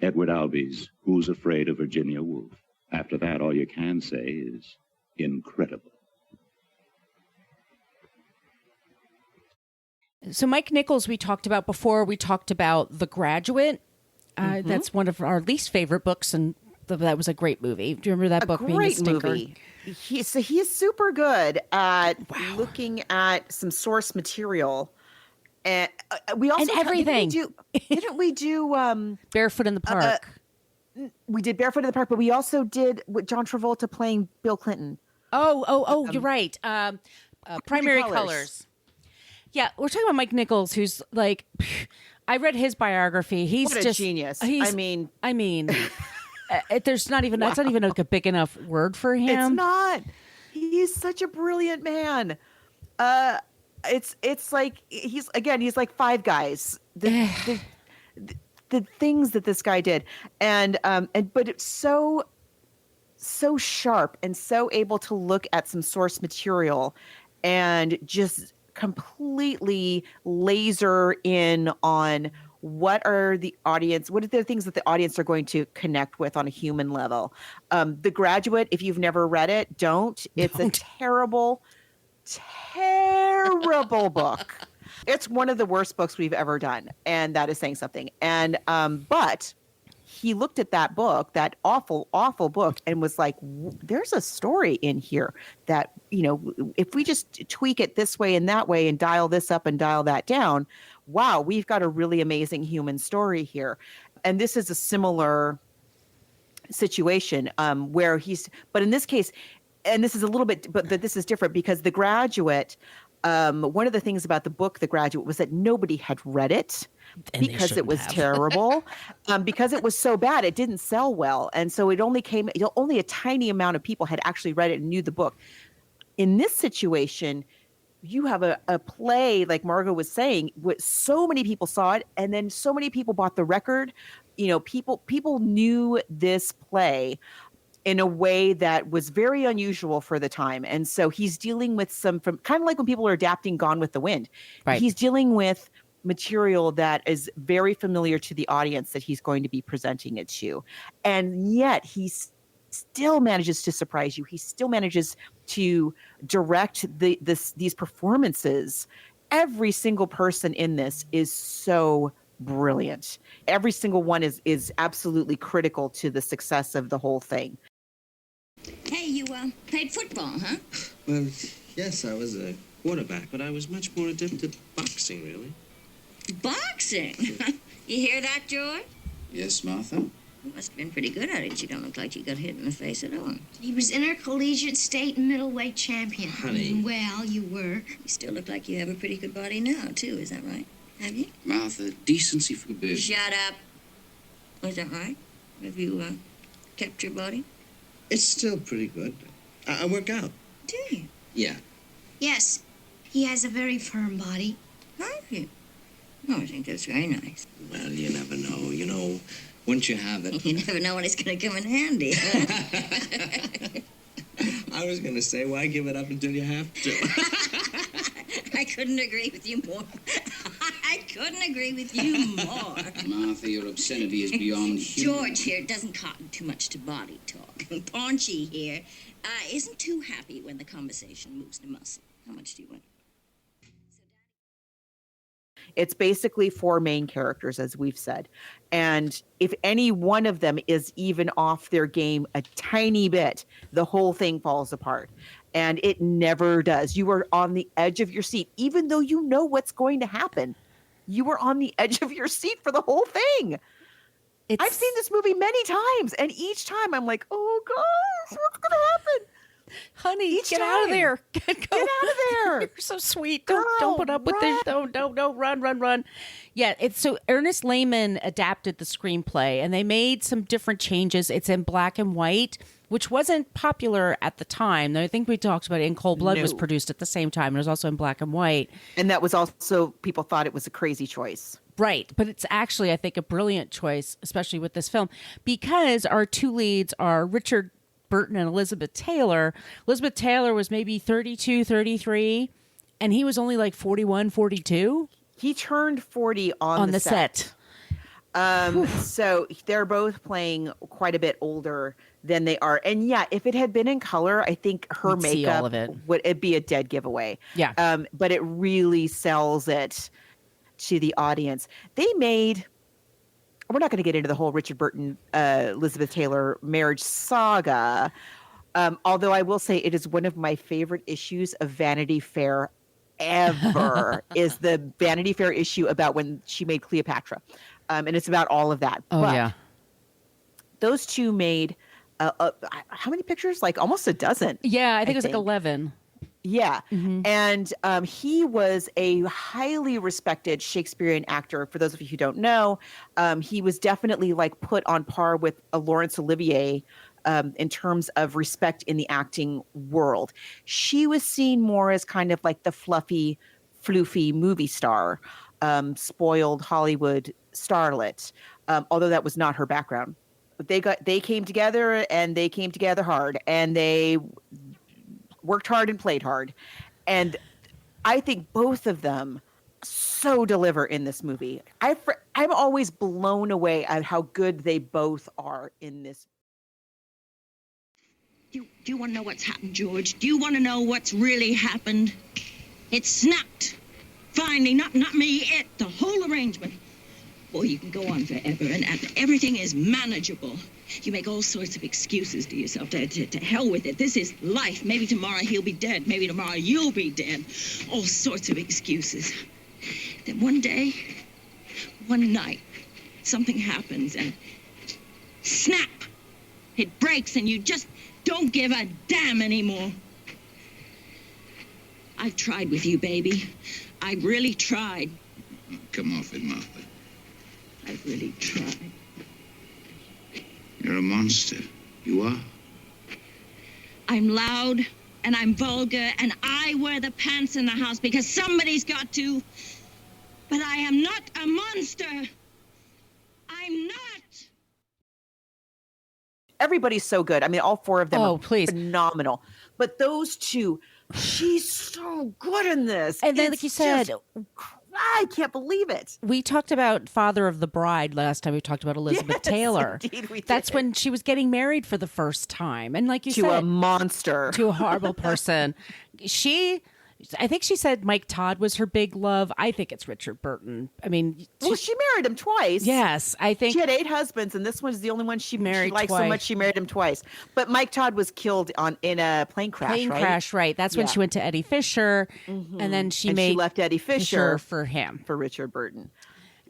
Edward Albee's Who's Afraid of Virginia Woolf. After that, all you can say is incredible. So Mike Nichols, we talked about before. We talked about The Graduate. That's one of our least favorite books, and that was a great movie. Do you remember that book being a stinker? Movie. He is super good at looking at some source material, and we also and everything. Didn't we do Barefoot in the Park? We did Barefoot in the Park, but we also did with John Travolta playing Bill Clinton. Oh, you're right. Primary Colors. Yeah, we're talking about Mike Nichols, who's like, I read his biography. He's what a just genius. I mean, there's not even that's not even like a big enough word for him. It's not. He's such a brilliant man. It's like he's like Five Guys. The things that this guy did, and but it's so sharp and so able to look at some source material and just completely laser in on what are the things that the audience are going to connect with on a human level. The Graduate, if you've never read it, don't. It's a terrible book. It's one of the worst books we've ever done, and that is saying something. And but he looked at that book, that awful book, and was like, there's a story in here that, if we just tweak it this way and that way and dial this up and dial that down, wow, we've got a really amazing human story here. And this is a similar situation where but in this case, and this is a little bit, but this is different because The Graduate, one of the things about the book, The Graduate, was that nobody had read it. Because it was terrible, because it was so bad, it didn't sell well. And so only a tiny amount of people had actually read it and knew the book. In this situation, you have a play, like Margot was saying, with so many people saw it, and then so many people bought the record. People knew this play in a way that was very unusual for the time. And so he's dealing with from kind of like when people are adapting Gone with the Wind. Right. He's dealing with material that is very familiar to the audience that he's going to be presenting it to. And yet he still manages to surprise you. He still manages to direct these performances. Every single person in this is so brilliant. Every single one is absolutely critical to the success of the whole thing. Hey, you played football, huh? Well, yes, I was a quarterback, but I was much more adept at boxing, really. Boxing? You hear that, George? Yes, Martha? You must have been pretty good at it. You don't look like you got hit in the face at all. He was intercollegiate state and middleweight champion. Honey. Well, you were. You still look like you have a pretty good body now, too. Is that right? Have you? Martha, decency forbids. Shut up. Is that right? Have you, kept your body? It's still pretty good. I work out. Do you? Yeah. Yes, he has a very firm body. Have you? Oh, I think that's very nice. Well, you never know. You know, once you have it... You never know when it's going to come in handy. I was going to say, why give it up until you have to? I couldn't agree with you more. I couldn't agree with you more. Martha, your obscenity is beyond human. George here doesn't cotton too much to body talk. Paunchy here isn't too happy when the conversation moves to muscle. How much do you want? It's basically 4 main characters, as we've said. And if any one of them is even off their game a tiny bit, the whole thing falls apart. And it never does. You are on the edge of your seat, even though you know what's going to happen. You are on the edge of your seat for the whole thing. I've seen this movie many times, and each time I'm like, oh gosh, what's going to happen? Honey, get out of there. Get out of there. You're so sweet. Don't put up with this. Don't, run. Yeah, so Ernest Lehman adapted the screenplay, and they made some different changes. It's in black and white, which wasn't popular at the time. I think we talked about it. In Cold Blood was produced at the same time. It was also in black and white. And that was also, people thought it was a crazy choice. Right. But it's actually, I think, a brilliant choice, especially with this film, because our 2 leads are Richard Burton and Elizabeth Taylor. Elizabeth Taylor was maybe 32, 33, and he was only like 41, 42. He turned 40 on the set. So they're both playing quite a bit older than they are. And yeah, if it had been in color, I think her makeup would be a dead giveaway. Yeah. But it really sells it to the audience. They made... We're not going to get into the whole Richard Burton, Elizabeth Taylor marriage saga, although I will say it is one of my favorite issues of Vanity Fair ever, is the Vanity Fair issue about when she made Cleopatra. And it's about all of that. Oh, but yeah. Those two made, how many pictures? Like almost a dozen. Yeah, I think it was like 11. Yeah. Mm-hmm. And he was a highly respected Shakespearean actor. For those of you who don't know, he was definitely like put on par with Laurence Olivier in terms of respect in the acting world. She was seen more as kind of like the fluffy, floofy movie star, spoiled Hollywood starlet, although that was not her background. But they came together, and they came together hard, and they worked hard and played hard. And I think both of them so deliver in this movie. I'm always blown away at how good they both are in this. Do you want to know what's happened, George? Do you want to know what's really happened? It snapped. Finally, not me, it, the whole arrangement. Boy, you can go on forever, and everything is manageable. You make all sorts of excuses to yourself. To hell with it. This is life. Maybe tomorrow he'll be dead. Maybe tomorrow you'll be dead. All sorts of excuses. Then one day, one night, something happens and snap. It breaks and you just don't give a damn anymore. I've tried with you, baby. I really tried. Come off it, Martha. I've really tried. You're a monster. You are. I'm loud, and I'm vulgar, and I wear the pants in the house because somebody's got to. But I am not a monster. I'm not. Everybody's so good. I mean, all 4 of them are please. phenomenal. But those two, she's so good in this. And then, like you said, I can't believe it. We talked about Father of the Bride last time. We talked about Elizabeth Taylor. Indeed we did. That's when she was getting married for the first time. And like you said, to a monster. To a horrible person. I think she said Mike Todd was her big love. I think it's Richard Burton. I mean, she married him twice. Yes, I think she had 8 husbands, and this one's the only one she married. She liked twice. So much she married him twice. But Mike Todd was killed in a plane crash. Right? That's when she went to Eddie Fisher, and then she left Eddie Fisher for him, for Richard Burton.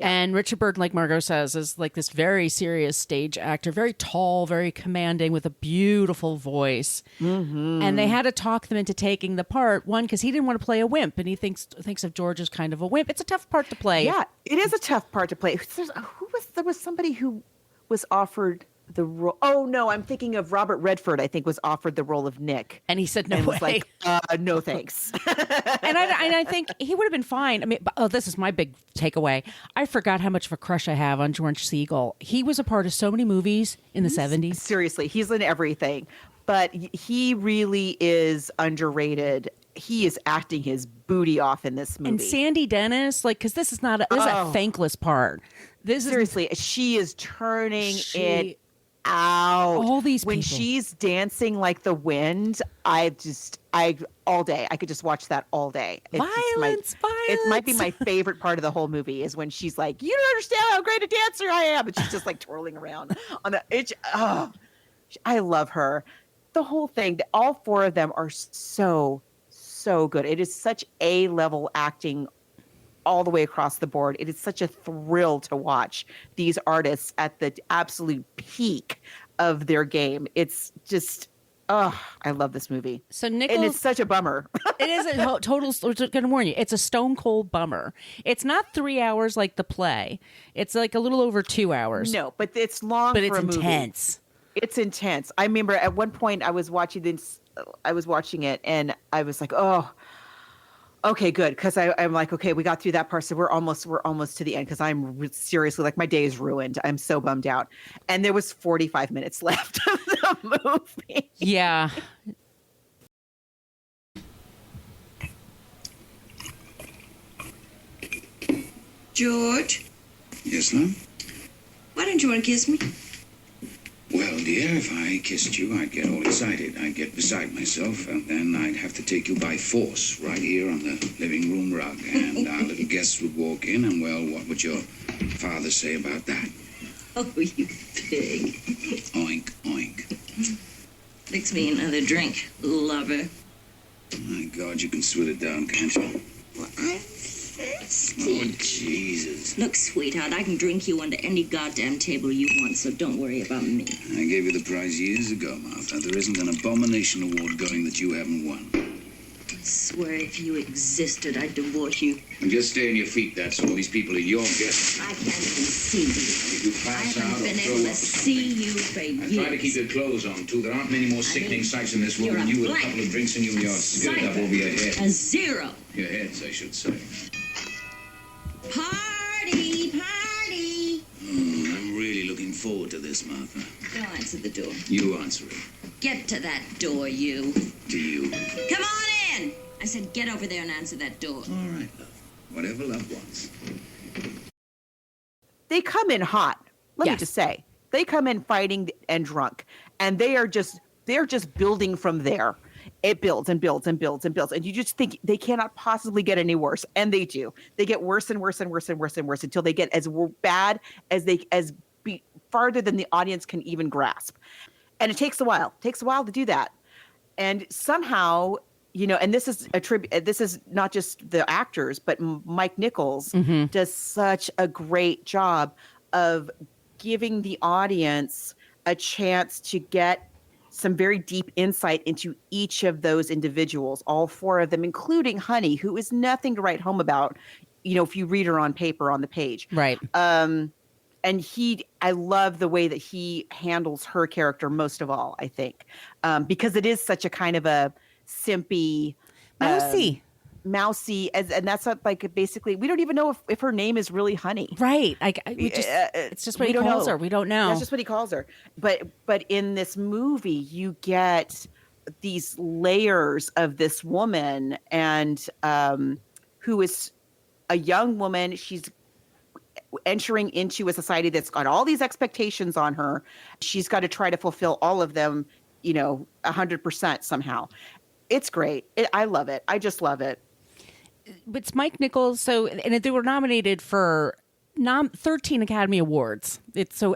And Richard Burton, like Margot says, is like this very serious stage actor, very tall, very commanding, with a beautiful voice. And they had to talk them into taking the part. One, because he didn't want to play a wimp, and he thinks of George as kind of a wimp. It's a tough part to play. Yeah, it is a tough part to play. There was somebody who was offered the role. Oh no, I'm thinking of Robert Redford. I think was offered the role of Nick, and he said no and way. Was like, no thanks. and I think he would have been fine. I mean, this is my big takeaway. I forgot how much of a crush I have on George Segal. He was a part of so many movies in the 70s. Seriously, he's in everything, but he really is underrated. He is acting his booty off in this movie. And Sandy Dennis, like, because this is a thankless part. Seriously, she is turning it out. All these when people. She's dancing like the wind, I all day. I could just watch that all day. Violence. It might be my favorite part of the whole movie is when she's like, "You don't understand how great a dancer I am," and she's just like twirling around on the edge. Oh, I love her. The whole thing. All four of them are so good. It is such A-level acting all the way across the board. It is such a thrill to watch these artists at the absolute peak of their game. It's just, I love this movie. So Nichols, and it's such a bummer. It is a total, I'm going to warn you, it's a stone cold bummer. It's not 3 hours like the play. It's like a little over 2 hours. No, but it's long. But for it's a movie. intense. It's intense. I remember at one point I was watching it and I was like, oh, okay, good. Because I'm like, okay, we got through that part. So we're almost to the end because I'm seriously like my day is ruined. I'm so bummed out. And there was 45 minutes left of the movie. Yeah. George, Yes, love? why don't you want to kiss me? Well, dear, if I kissed you, I'd get all excited. I'd get beside myself, and then I'd have to take you by force right here on the living room rug. And our little guests would walk in, and, well, what would your father say about that? Oh, you pig. Oink, oink. Fix me another drink, lover. My God, you can sweat it down, can't you? Well, I'm thirsty. Oh, Jesus. Look, sweetheart, I can drink you under any goddamn table you want, so don't worry about me. I gave you the prize years ago, Martha. There isn't an abomination award going that you haven't won. I swear if you existed, I'd divorce you. And just stay on your feet, that's all. These people are your guests. I can't even see you. If you I pass out haven't or been throw able to up. see you for years. I try to keep your clothes on, too. There aren't many more sickening sights in this world You're than a you with a blank. couple of drinks in you and your skirt up over your head. A zero. Your heads, I should say. Party, party. I'm really looking forward to this, Martha. Don't answer the door. You answer it. Get to that door, you. To you. Come on in. I said get over there and answer that door. All right, love. Whatever love wants. They come in hot. Let me Yes. just say, they come in fighting and drunk, and they're just building from there. It builds and builds and builds and builds, and you just think they cannot possibly get any worse, and they do. They get worse and worse and worse and worse and worse until they get as bad as farther than the audience can even grasp. And it takes a while. It takes a while to do that, and somehow. And this is this is not just the actors, but Mike Nichols does such a great job of giving the audience a chance to get some very deep insight into each of those individuals, all four of them, including Honey, who is nothing to write home about, if you read her on paper on the page. Right. And I love the way that he handles her character most of all, I think, because it is such a kind of a simpy, mousy, and that's not like basically we don't even know if her name is really Honey. Right. It's just what he calls her. We don't know. That's just what he calls her. But in this movie, you get these layers of this woman, and who is a young woman. She's entering into a society that's got all these expectations on her. She's got to try to fulfill all of them, 100% somehow. It's great. I love it. I just love it. It's Mike Nichols. And they were nominated for 13 Academy Awards.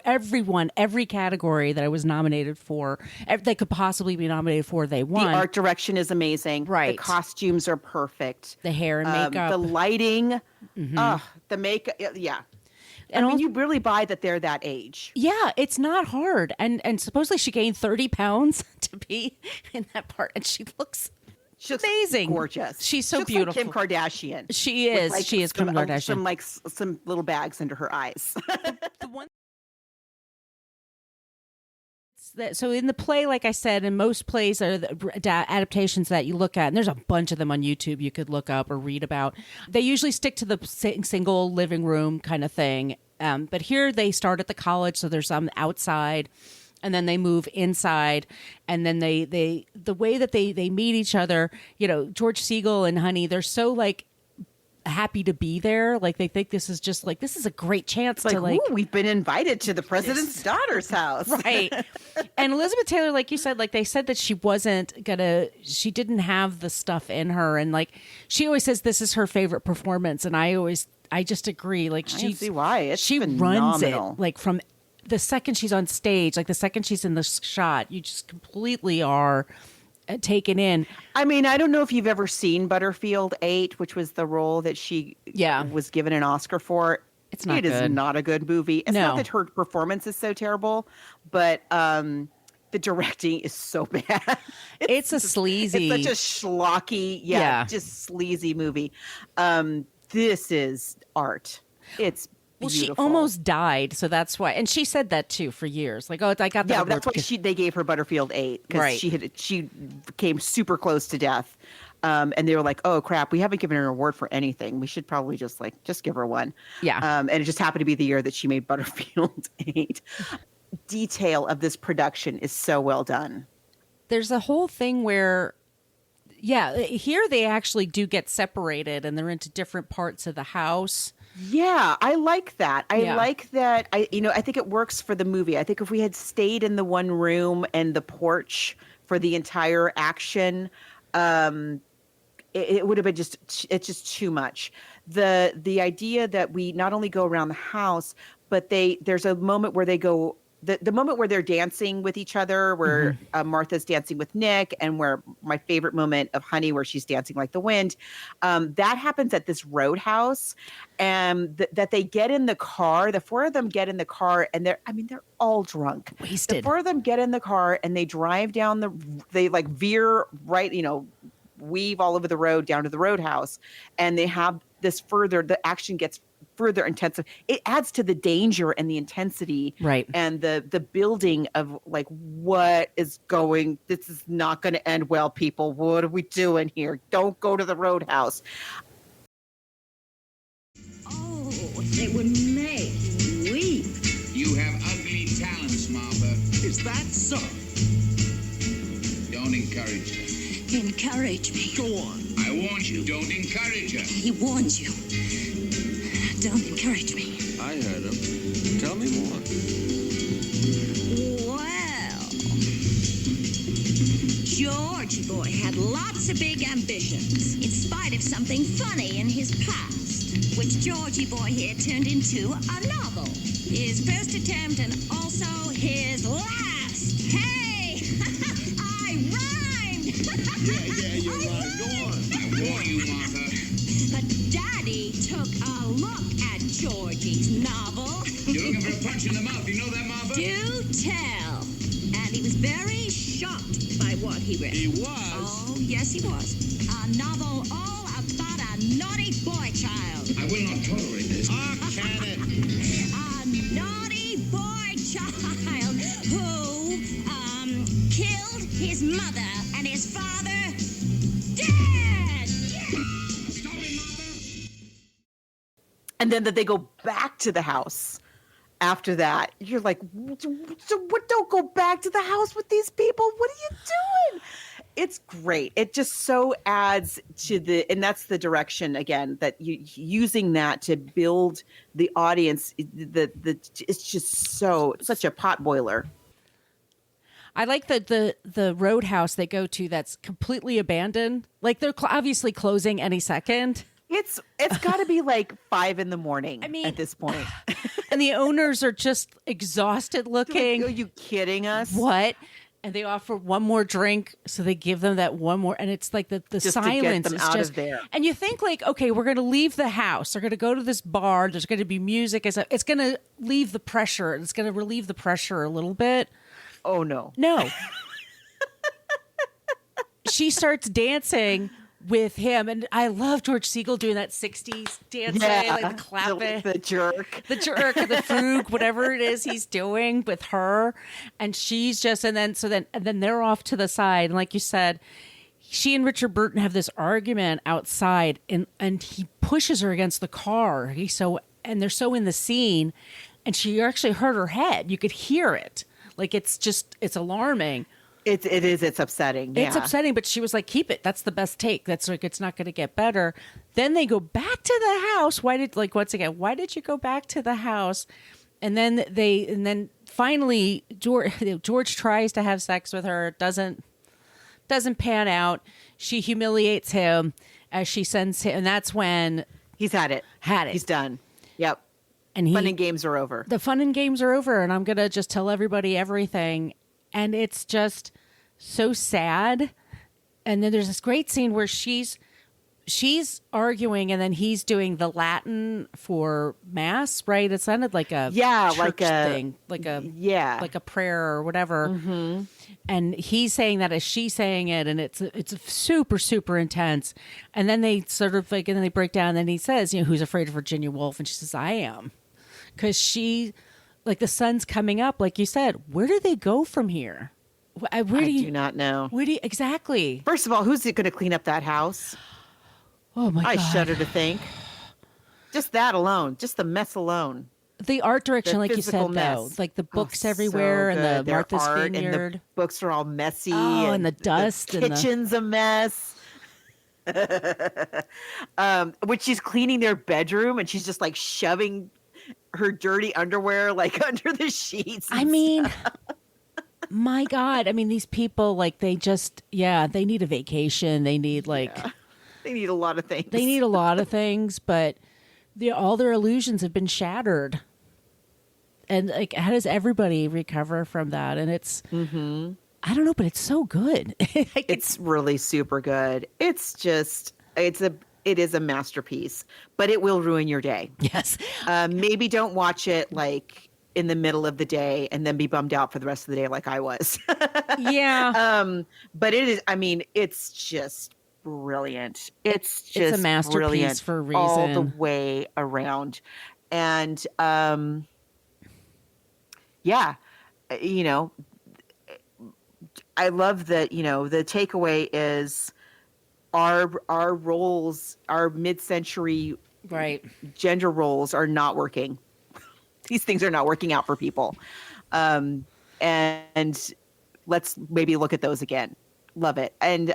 Every category that I was nominated for, they could possibly be nominated for, they won. The art direction is amazing. Right. The costumes are perfect. The hair and makeup. The lighting. The makeup. Yeah. And I mean, you really buy that they're that age. yeah, it's not hard. And supposedly she gained 30 pounds to be in that part. And she looks amazing. Gorgeous. She's so she looks beautiful. Like Kim Kardashian. She is. Like She is Kim Kardashian. Some little bags under her eyes. The one. So in the play, like I said, and most plays are the adaptations that you look at, and there's a bunch of them on YouTube you could look up or read about. They usually stick to the single living room kind of thing. But here they start at the college, so there's some outside, and then they move inside, and then they the way that they meet each other, George Segal and Honey, they're so like happy to be there. Like they think this is just like, this is a great chance to like, ooh, we've been invited to the president's daughter's house. Right. And Elizabeth Taylor, like you said, like they said that she didn't have the stuff in her. And like, she always says this is her favorite performance. And I just agree. Like I see why. It's she phenomenal. runs it like from the second she's on stage, like the second she's in the shot, you just completely are taken in. I mean, I don't know if you've ever seen Butterfield 8, which was the role that she was given an Oscar for. It's not good. It is not a good movie. It's not that her performance is so terrible, but the directing is so bad. It's a sleazy. It's such a schlocky, just sleazy movie. This is art. It's well, beautiful. she almost died, so that's why. And she said that too for years. Like, oh, I got that. Yeah, that's why they gave her Butterfield 8 because she came super close to death, and they were like, oh crap, we haven't given her an award for anything. We should probably just give her one. Yeah. And it just happened to be the year that she made Butterfield 8. Detail of this production is so well done. There's a whole thing where, here they actually do get separated and they're into different parts of the house. Yeah, I like that. I like that. I think it works for the movie. I think if we had stayed in the one room and the porch for the entire action, it would have been it's just too much. The idea that we not only go around the house, but there's a moment where they go. The moment where they're dancing with each other, where Martha's dancing with Nick, and where my favorite moment of Honey, where she's dancing like the wind, that happens at this roadhouse, and that they get in the car. The four of them get in the car, and they're all drunk, wasted. The four of them get in the car, and they drive down they like veer right, weave all over the road down to the roadhouse, and they have this the action gets further intensive. It adds to the danger and the intensity, right? And the building of like, this is not going to end well, people. What are we doing here? Don't go to the roadhouse. Oh, they would make you weep. You have ugly talents, Martha. Is that so? Don't encourage her. Encourage me. Go on. I warned you, don't encourage her. He warns you. Don't encourage me. I heard him. Tell me more. Well, Georgie boy had lots of big ambitions, in spite of something funny in his past, which Georgie boy here turned into a novel. His first attempt and also his last. Hey! I rhymed! Yeah, you're right. Go on. I warn you, Martha. But Daddy took a look at Georgie's novel. You're looking for a punch in the mouth. You know that, Martha? Do tell. And he was very shocked by what he read. He was? Oh, yes, he was. A novel all about a naughty boy child. I will not tolerate this. Ah, can it? A naughty boy child who, killed his mother and his father dead. Stop it, Martha. And then that they go back to the house after that. You're like, so what? Don't go back to the house with these people. What are you doing? It's great. It just so adds to and that's the direction again, that using that to build the audience. It's just such a pot boiler. I like the roadhouse they go to that's completely abandoned. Like they're obviously closing any second. It's got to be like 5 a.m. at this point. And the owners are just exhausted looking. Like, are you kidding us? What? and they offer one more drink, so they give them that one more, and it's like the Just silence to get them is out just of there. And you think like, okay, we're going to leave the house, they're going to go to this bar, there's going to be music, it's going to leave the pressure, it's going to relieve the pressure a little bit. Oh no. She starts dancing with him, and I love George Segal doing that 60s dancing, like the clapping, the jerk, or the frug, whatever it is he's doing with her, and she's just, and then they're off to the side, and like you said, she and Richard Burton have this argument outside, and he pushes her against the car. And they're so in the scene, and she actually hurt her head. You could hear it, like it's alarming. It's upsetting. Yeah. It's upsetting, but she was like, keep it. That's the best take. That's like, it's not going to get better. Then they go back to the house. Why did you go back to the house? And then finally George tries to have sex with her. Doesn't pan out. She humiliates him as she sends him. And that's when he's had it. He's done. Yep. And fun and games are over. The fun and games are over. And I'm going to just tell everybody everything. And it's just so sad. And then there's this great scene where she's arguing, and then he's doing the Latin for mass, right? It sounded like a church thing, like a prayer or whatever. Mm-hmm. And he's saying that as she's saying it, and it's super, super intense. And then they sort of like, and then they break down, and then he says, who's afraid of Virginia Woolf? And she says, I am. Because she, like, the sun's coming up, like you said. Where do they go from here? I do not know. Exactly? First of all, who's going to clean up that house? Oh my God. I shudder to think. Just that alone, just the mess alone. The art direction, like you said, mess. though, like the books everywhere, so and the Their Martha's art, Vineyard. and the books are all messy. Oh, and the dust. The kitchen's a mess. When she's cleaning their bedroom, and she's just like shoving her dirty underwear like under the sheets. I mean, my God. I mean, these people, like, they just, they need a vacation. They need they need a lot of things. They need a lot of things, but all their illusions have been shattered. And like, how does everybody recover from that? And it's, I don't know, but it's so good. It's really super good. It's just, it is a masterpiece, but it will ruin your day. Yes. Maybe don't watch it like in the middle of the day and then be bummed out for the rest of the day like I was. Yeah. But it is, I mean, it's just brilliant. It's just a masterpiece brilliant for a reason. All the way around. And I love that, the takeaway is our roles, our mid-century gender roles are not working. These things are not working out for people. And let's maybe look at those again. Love it. And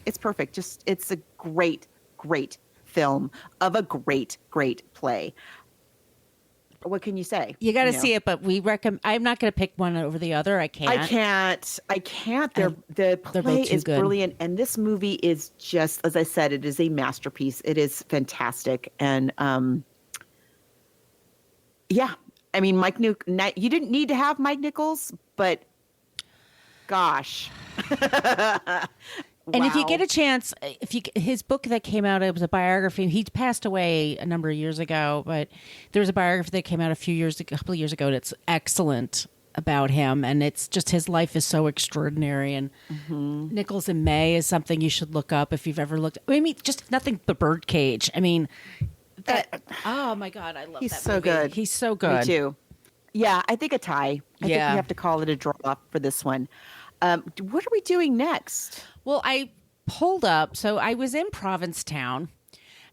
it's perfect. It's a great, great film of a great, great play. What can you say? You got to see it, but we recommend. I'm not going to pick one over the other. I can't. The play is brilliant, and this movie is just, as I said, it is a masterpiece. It is fantastic, and I mean, you didn't need to have Mike Nichols, but gosh. And if you get a chance, his book that came out, it was a biography. He passed away a number of years ago, but there was a biography that came out a couple of years ago, and it's excellent about him. And it's just, his life is so extraordinary. And Nichols in May is something you should look up if you've ever looked. I mean, just nothing but Birdcage. I mean, oh my God, I love that. He's so movie. good. He's so good. Me too. Yeah, I think a tie. I think we have to call it a draw for this one. What are we doing next? Well, I pulled up. So I was in Provincetown,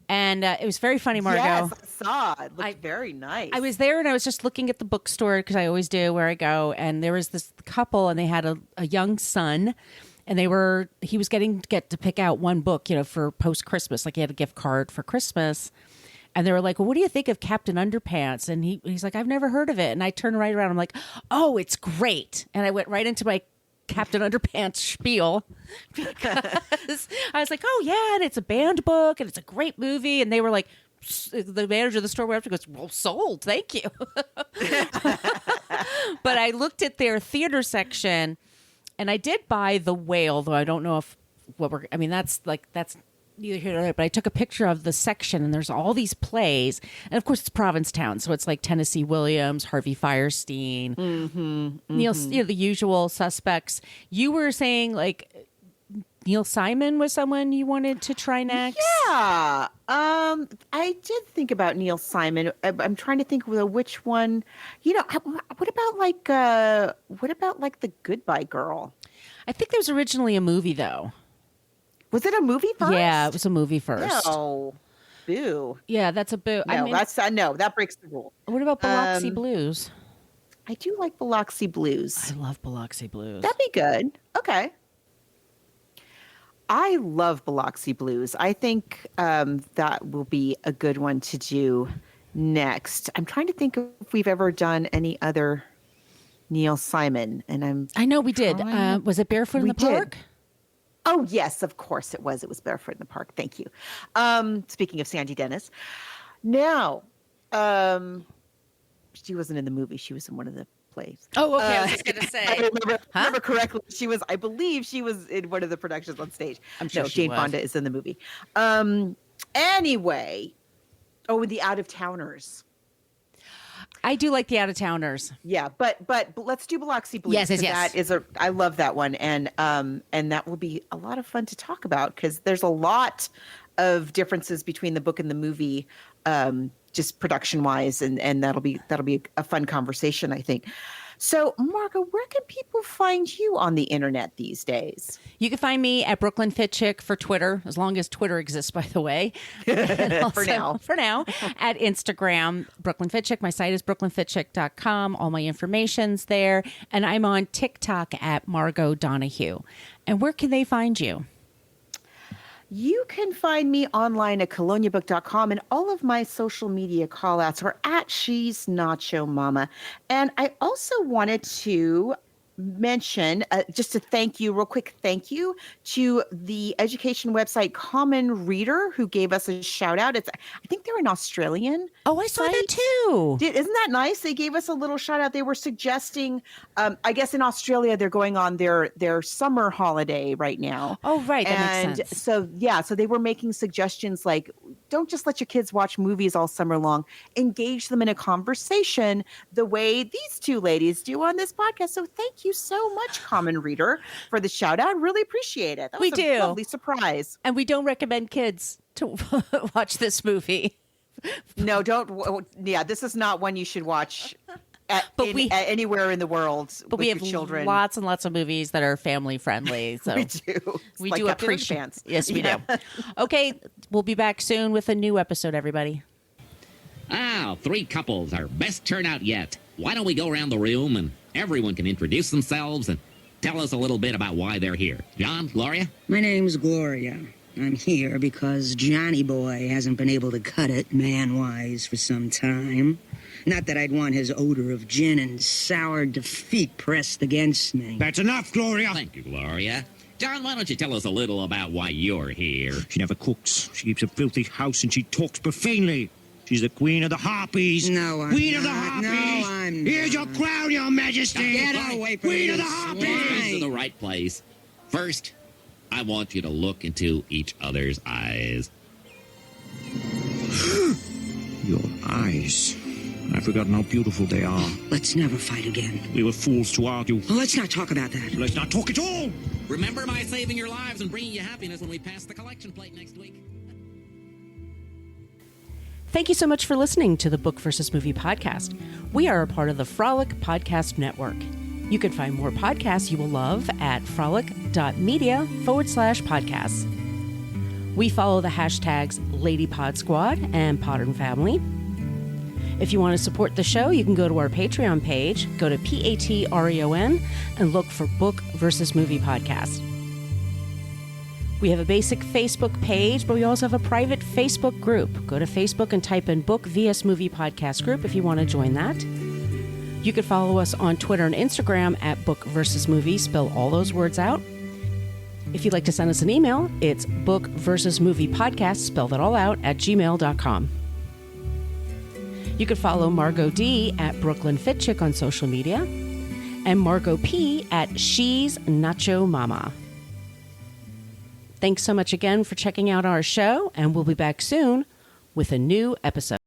and it was very funny, Margot. Yes, I saw. It looked very nice. I was there, and I was just looking at the bookstore, because I always do where I go. And there was this couple, and they had a young son, and he was get to pick out one book, for post-Christmas. Like, he had a gift card for Christmas. And they were like, well, what do you think of Captain Underpants? And he's like, I've never heard of it. And I turned right around. I'm like, oh, it's great. And I went right into my Captain Underpants spiel, because I was like, oh yeah, and it's a banned book, and it's a great movie. And they were like, the manager of the store went up and goes, well, sold, thank you. But I looked at their theater section, And I did buy The Whale, though I don't know if that's neither here nor there, but I took a picture of the section and there's all these plays. And of course it's Provincetown. So it's like Tennessee Williams, Harvey Fierstein, Neil, the usual suspects. You were saying like Neil Simon was someone you wanted to try next? Yeah. I did think about Neil Simon. I'm trying to think of which one, what about The Goodbye Girl? I think there was originally a movie though. Was it a movie first? Yeah, it was a movie first. No. Boo. Yeah, that's a boo. No, that breaks the rule. What about Biloxi Blues? I do like Biloxi Blues. I love Biloxi Blues. That'd be good. Okay. I love Biloxi Blues. I think that will be a good one to do next. I'm trying to think if we've ever done any other Neil Simon, and I know we did. Was it Barefoot in the Park? Oh, yes, of course it was. It was Barefoot in the Park. Thank you. Speaking of Sandy Dennis. Now, she wasn't in the movie. She was in one of the plays. Oh, okay. I was just going to say. I remember correctly. I believe she was in one of the productions on stage. I'm sure Jane Fonda is in the movie. Anyway. Oh, The Out-of-Towners. I do like The Out-of-Towners. Yeah, but let's do Biloxi Blues. Yes. That is I love that one, and that will be a lot of fun to talk about because there's a lot of differences between the book and the movie, just production wise, and that'll be a fun conversation, I think. So, Margo, where can people find you on the internet these days? You can find me at Brooklyn Fit Chick for Twitter, as long as Twitter exists, by the way. For now. At Instagram, Brooklyn Fit Chick. My site is brooklynfitchick.com. All my information's there. And I'm on TikTok at Margo Donahue. And where can they find you? You can find me online at coloniabook.com, and all of my social media callouts are at She's Nacho Mama. And I also wanted to mention, just a real quick thank you to the education website Common Reader, who gave us a shout out. I think they're an Australian. Oh, I saw that too. Isn't that nice? They gave us a little shout out. They were suggesting, I guess in Australia, they're going on their summer holiday right now. Oh, right. That makes sense. So they were making suggestions like, don't just let your kids watch movies all summer long. Engage them in a conversation the way these two ladies do on this podcast. So thank you so much, Common Reader, for the shout out. Really appreciate it. That was a lovely surprise. And we don't recommend kids to watch this movie. No, don't. Yeah, this is not one you should watch anywhere in the world. But we have children. Lots and lots of movies that are family friendly. So we do. We do appreciate. Yes, we do. Yeah. Okay, we'll be back soon with a new episode, everybody. Three couples, our best turnout yet. Why don't we go around the room and everyone can introduce themselves and tell us a little bit about why they're here. John, Gloria? My name's Gloria. I'm here because Johnny Boy hasn't been able to cut it man-wise for some time. Not that I'd want his odor of gin and sour defeat pressed against me. That's enough, Gloria. Thank you, Gloria. John, why don't you tell us a little about why you're here? She never cooks. She keeps a filthy house and she talks profanely. She's the queen of the harpies. No, I'm Queen not. of the harpies. No, I'm not. Here's your crown, your majesty. Get away from Queen me, of the you harpies. This is the right place. First, I want you to look into each other's eyes. Your eyes. I've forgotten how beautiful they are. Let's never fight again. We were fools to argue. Well, let's not talk about that. Let's not talk at all. Remember my saving your lives and bringing you happiness when we pass the collection plate next week. Thank you so much for listening to the Book versus Movie podcast. We are a part of the Frolic Podcast Network. You can find more podcasts you will love at frolic.media/podcasts. We follow the hashtags LadyPodSquad and Podern Family. If you want to support the show, you can go to our Patreon page, go to Patreon, and look for Book versus Movie podcast. We have a basic Facebook page, but we also have a private Facebook group. Go to Facebook and type in Book vs. Movie Podcast Group if you want to join that. You can follow us on Twitter and Instagram at Book vs. Movie. Spell all those words out. If you'd like to send us an email, it's Book vs. Movie Podcast, spell that all out, at gmail.com. You can follow Margot D at Brooklyn Fit Chick on social media. and Margot P. at She's Nacho Mama. Thanks so much again for checking out our show, and we'll be back soon with a new episode.